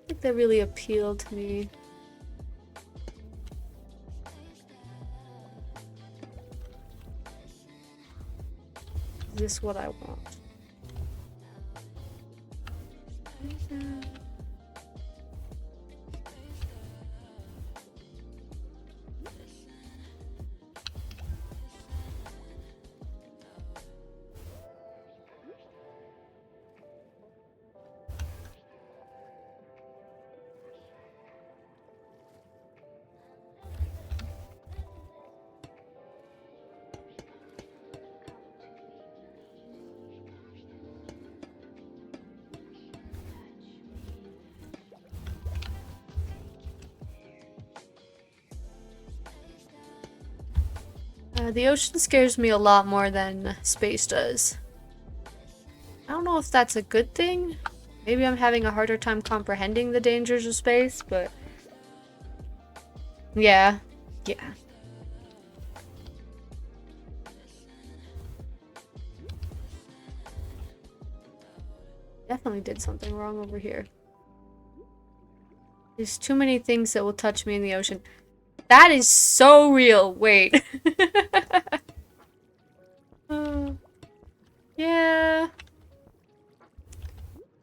think they really appeal to me. Is this what I want? The ocean scares me a lot more than space does. I don't know if that's a good thing. Maybe I'm having a harder time comprehending the dangers of space, but... Yeah. Yeah. Definitely did something wrong over here. There's too many things that will touch me in the ocean. That is so real. Wait. Yeah.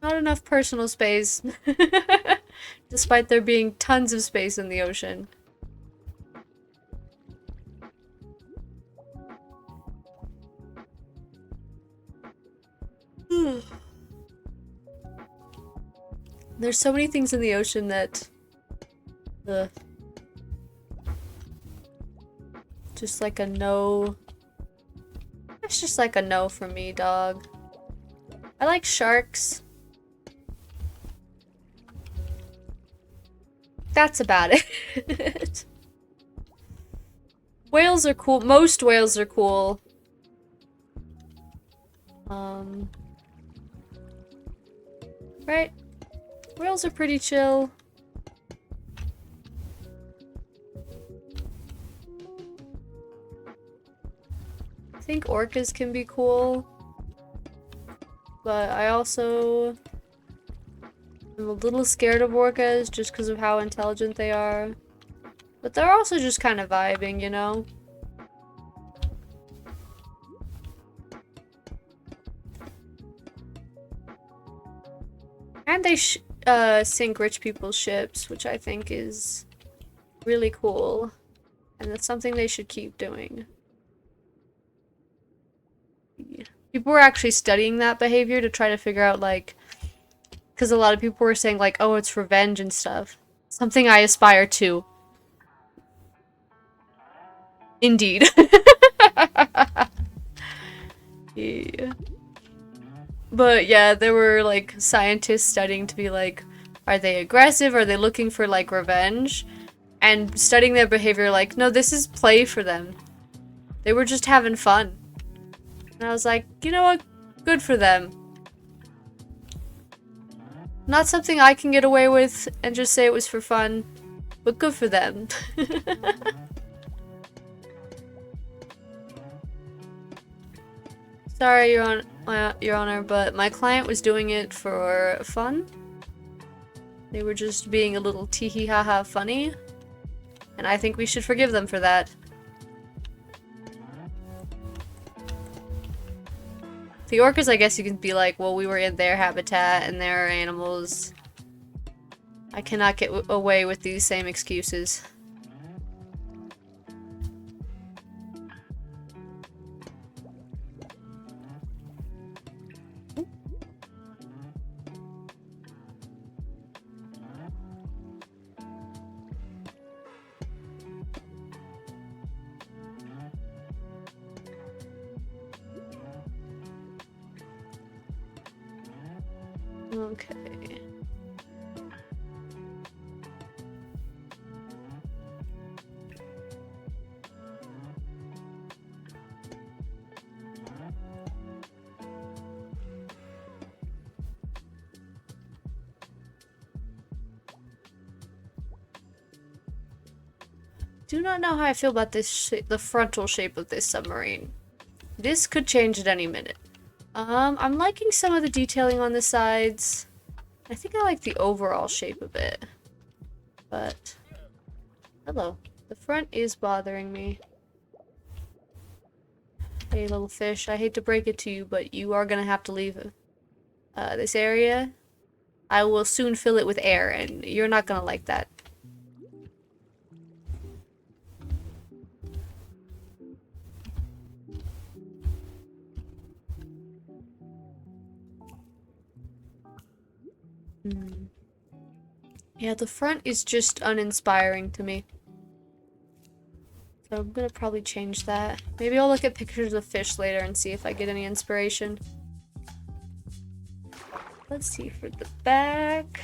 Not enough personal space. Despite there being tons of space in the ocean. There's so many things in the ocean that... Just like a no. It's just like a no for me, dog. I like sharks. That's about it. Whales are cool. Most whales are cool. Right? Whales are pretty chill. I think orcas can be cool. But I also am a little scared of orcas just because of how intelligent they are. But they're also just kind of vibing, you know? And they sink rich people's ships, which I think is really cool. And that's something they should keep doing. People were actually studying that behavior to try to figure out, like... Because a lot of people were saying, like, oh, it's revenge and stuff. Something I aspire to. Indeed. Yeah. But yeah, there were like scientists studying to be like, are they aggressive? Are they looking for like revenge? And studying their behavior like, no, this is play for them. They were just having fun. And I was like, you know what? Good for them. Not something I can get away with and just say it was for fun, but good for them. Sorry, Your Honor, but my client was doing it for fun. They were just being a little tee-hee-ha-ha funny. And I think we should forgive them for that. The orcas, I guess you can be like, well, we were in their habitat and they're animals. I cannot get away with these same excuses. Okay. Do not know how I feel about this the frontal shape of this submarine. This could change at any minute. I'm liking some of the detailing on the sides. I think I like the overall shape of it. But hello. The front is bothering me. Hey little fish, I hate to break it to you, but you are gonna have to leave this area. I will soon fill it with air, and you're not gonna like that. Yeah, the front is just uninspiring to me. So I'm gonna probably change that. Maybe I'll look at pictures of fish later and see if I get any inspiration. Let's see for the back.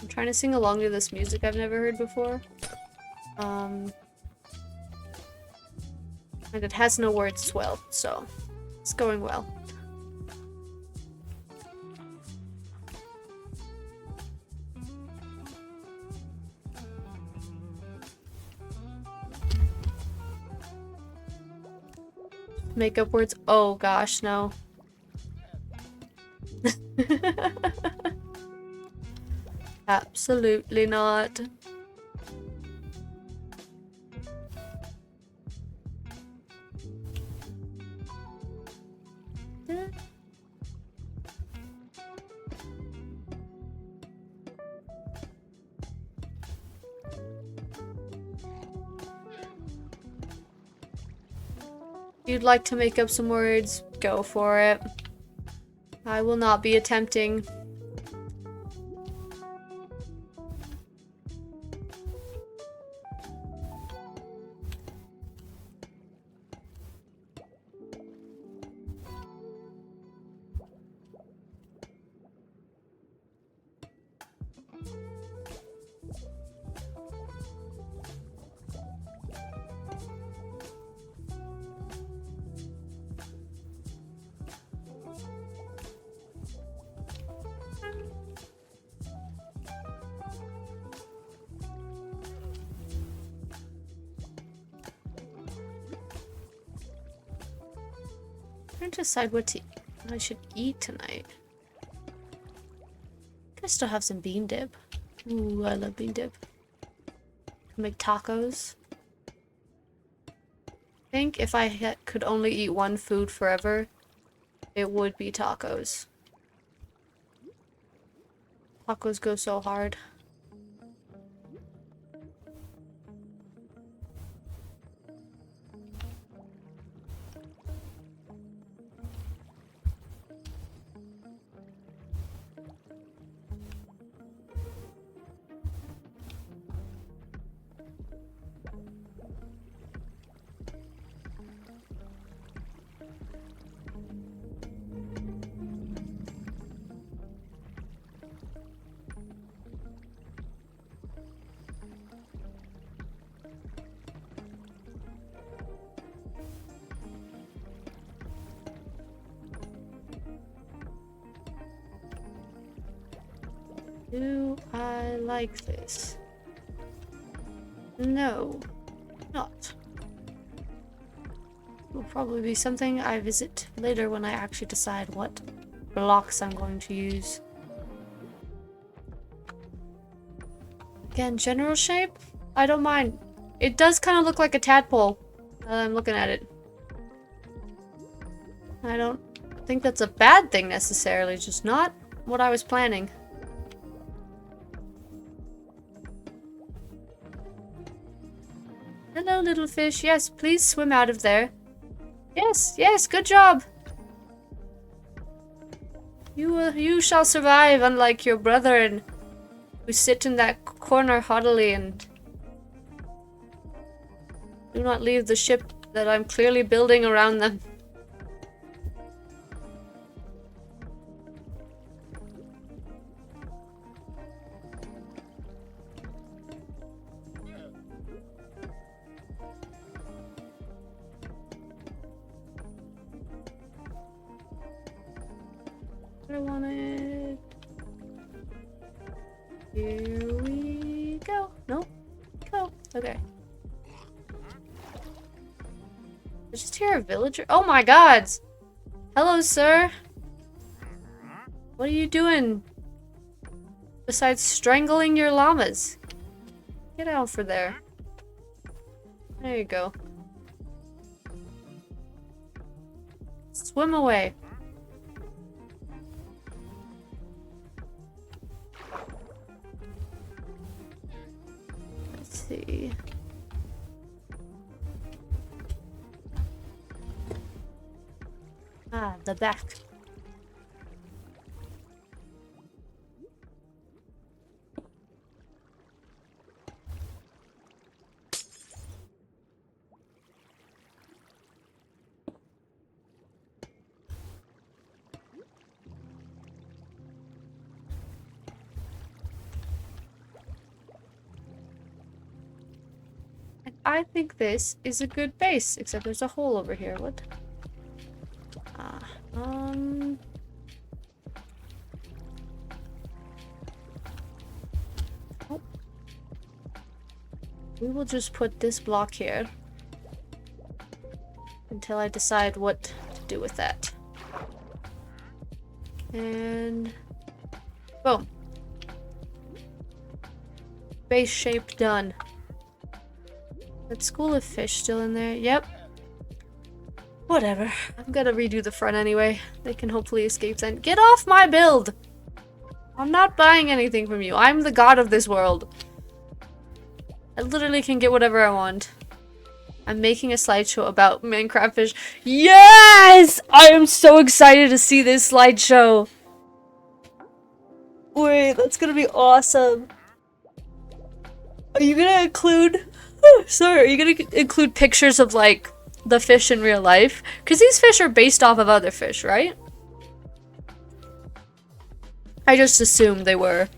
I'm trying to sing along to this music I've never heard before. And it has no words as well, so it's going well. Makeup words? Oh gosh, no. Absolutely not. If you'd like to make up some words, go for it. I will not be attempting. I'm trying to decide what I should eat tonight. I still have some bean dip. Ooh, I love bean dip. Make tacos. I think if I could only eat one food forever, it would be tacos. Tacos go so hard. Do I like this? No, not. It will probably be something I visit later when I actually decide what blocks I'm going to use. Again, general shape? I don't mind. It does kind of look like a tadpole. I'm looking at it. I don't think that's a bad thing necessarily, just not what I was planning. Hello, little fish. Yes, please swim out of there. Yes, yes, good job. You shall survive, unlike your brother, and who sit in that corner haughtily and do not leave the ship that I'm clearly building around them. I want it. Here we go. Nope. Go. Okay. I just hear a villager. Oh my gods! Hello, sir. What are you doing? Besides strangling your llamas. Get out for there. There you go. Swim away. Let's see. Ah, the back. And I think this is a good base, except there's a hole over here. What? Ah, oh. We will just put this block here until I decide what to do with that. And boom. Base shape done. That school of fish still in there? Yep. Whatever. I'm gonna redo the front anyway. They can hopefully escape then. Get off my build! I'm not buying anything from you. I'm the god of this world. I literally can get whatever I want. I'm making a slideshow about Minecraft fish. Yes! I am so excited to see this slideshow. Wait, that's gonna be awesome. Are you gonna include... Oh, sorry, are you gonna include pictures of, like, the fish in real life? Because these fish are based off of other fish, right? I just assumed they were.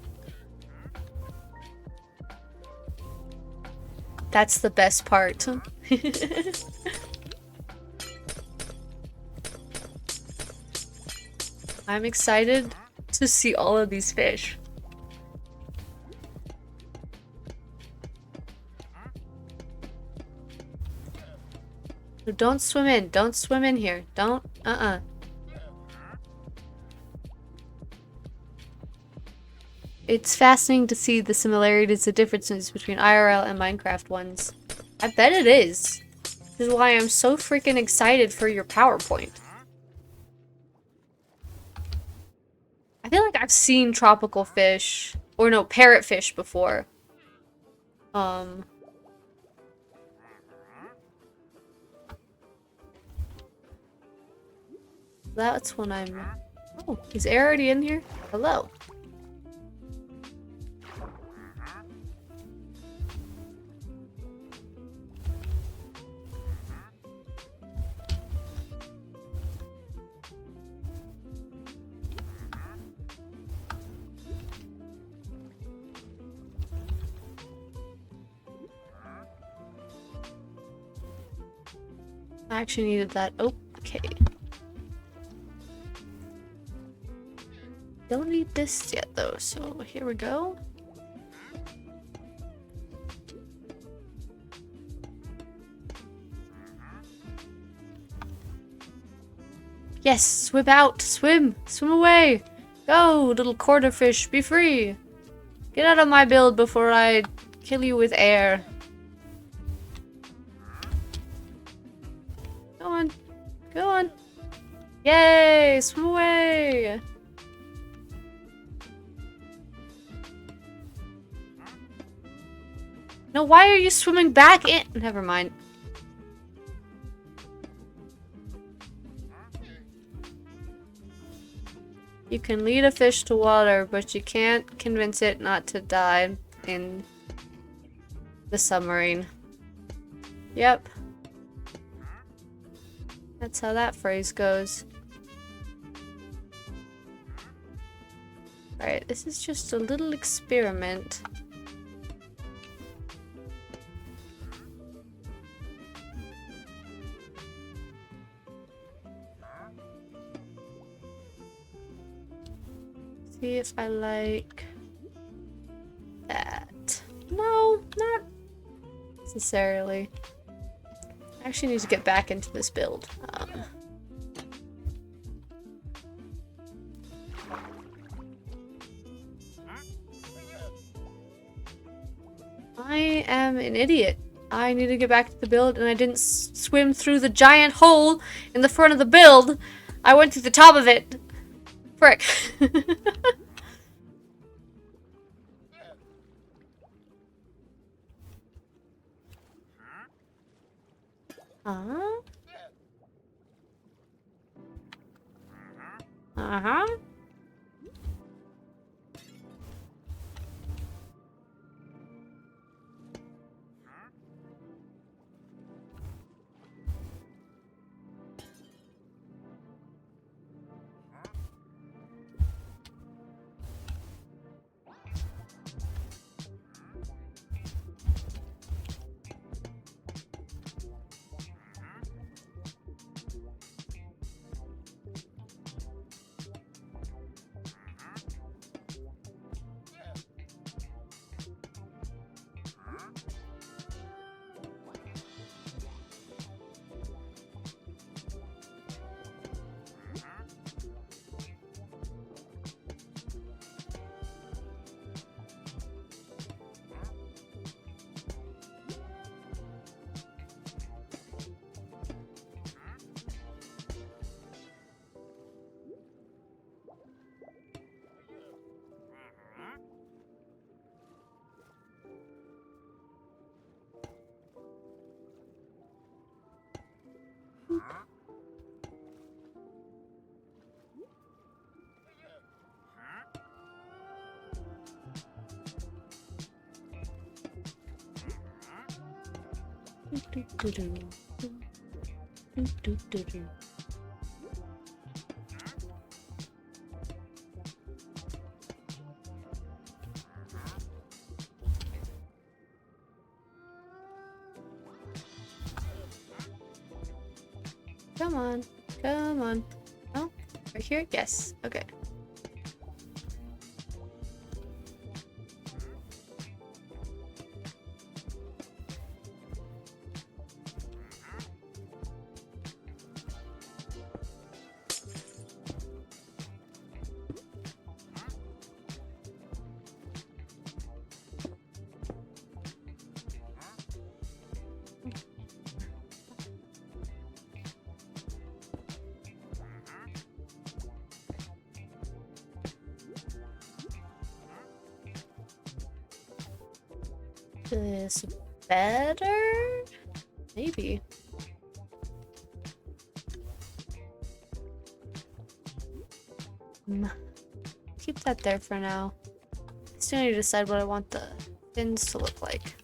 That's the best part. I'm excited to see all of these fish. So don't swim in. Don't swim in here. Don't. It's fascinating to see the similarities and differences between IRL and Minecraft ones. I bet it is. This is why I'm so freaking excited for your PowerPoint. I feel like I've seen tropical fish, or no, parrotfish before. That's when I'm... Oh, is Air already in here? Hello. I actually needed that. Okay. Don't need this yet though, so here we go. Yes, swim out, swim away. Go, little quarter fish, be free. Get out of my build before I kill you with air. Go on. Go on. Yay! Swim away! No, why are you swimming back in? Never mind. You can lead a fish to water, but you can't convince it not to die in the submarine. Yep. That's how that phrase goes. Alright, this is just a little experiment. See if I like that. No, not necessarily. I actually need to get back into this build. I am an idiot. I need to get back to the build and I didn't swim through the giant hole in the front of the build. I went through the top of it. Frick. Uh-huh. Uh-huh. Come on. Come on. Oh, right here? Yes. Okay. This better? Maybe. Keep that there for now. I still need to decide what I want the fins to look like.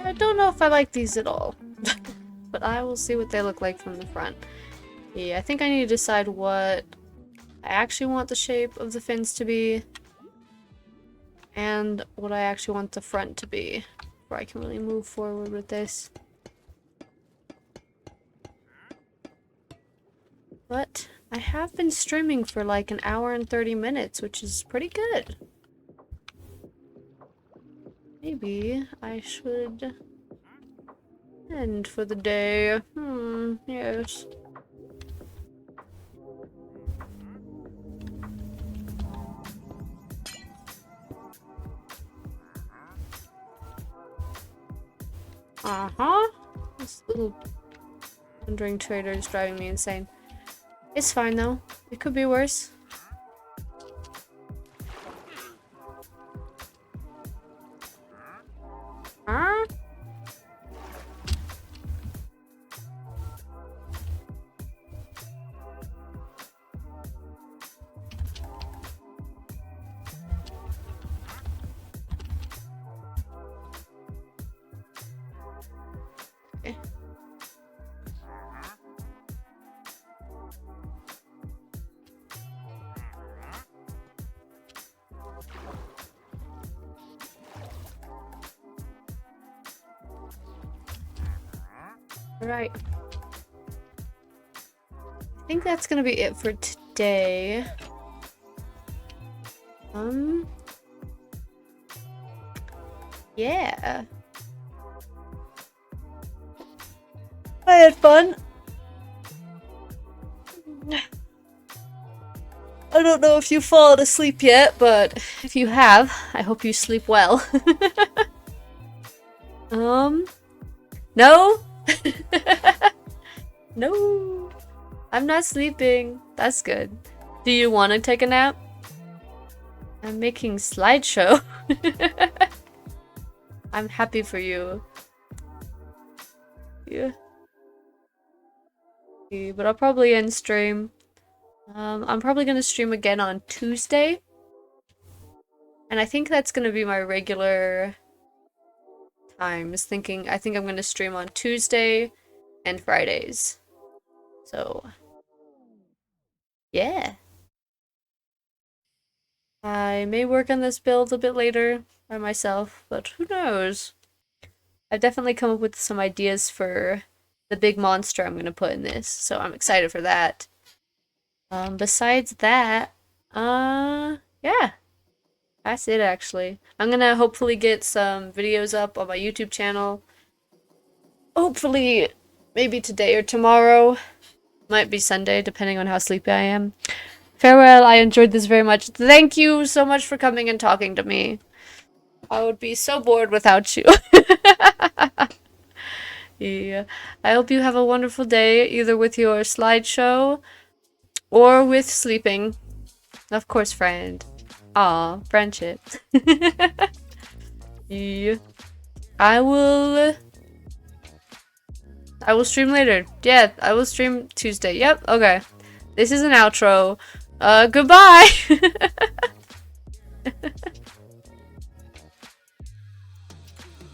I don't know if I like these at all, but I will see what they look like from the front. Yeah, I think I need to decide what I actually want the shape of the fins to be and what I actually want the front to be before I can really move forward with this. But I have been streaming for like an hour and 30 minutes, which is pretty good. Maybe I should end for the day. Yes. This little wandering trader is driving me insane. It's fine though. It could be worse. Huh? Okay. Alright. I think that's gonna be it for today. Yeah. I had fun. I don't know if you've fallen asleep yet, but if you have, I hope you sleep well. No? No. I'm not sleeping. That's good. Do you want to take a nap? I'm making slideshow. I'm happy for you. Yeah. Okay, but I'll probably end stream. I'm probably gonna stream again on Tuesday. And I think that's gonna be my regular times. I think I'm gonna stream on Tuesday and Fridays. So, yeah. I may work on this build a bit later by myself, but who knows? I've definitely come up with some ideas for the big monster I'm gonna put in this. So I'm excited for that. Besides that, yeah, that's it actually. I'm gonna hopefully get some videos up on my YouTube channel. Hopefully, maybe today or tomorrow. Might be Sunday, depending on how sleepy I am. Farewell, I enjoyed this very much. Thank you so much for coming and talking to me. I would be so bored without you. Yeah. I hope you have a wonderful day, either with your slideshow or with sleeping. Of course, friend. Aw, friendship. Yeah. I will stream later. Yeah, I will stream Tuesday. Yep, okay. This is an outro. Goodbye!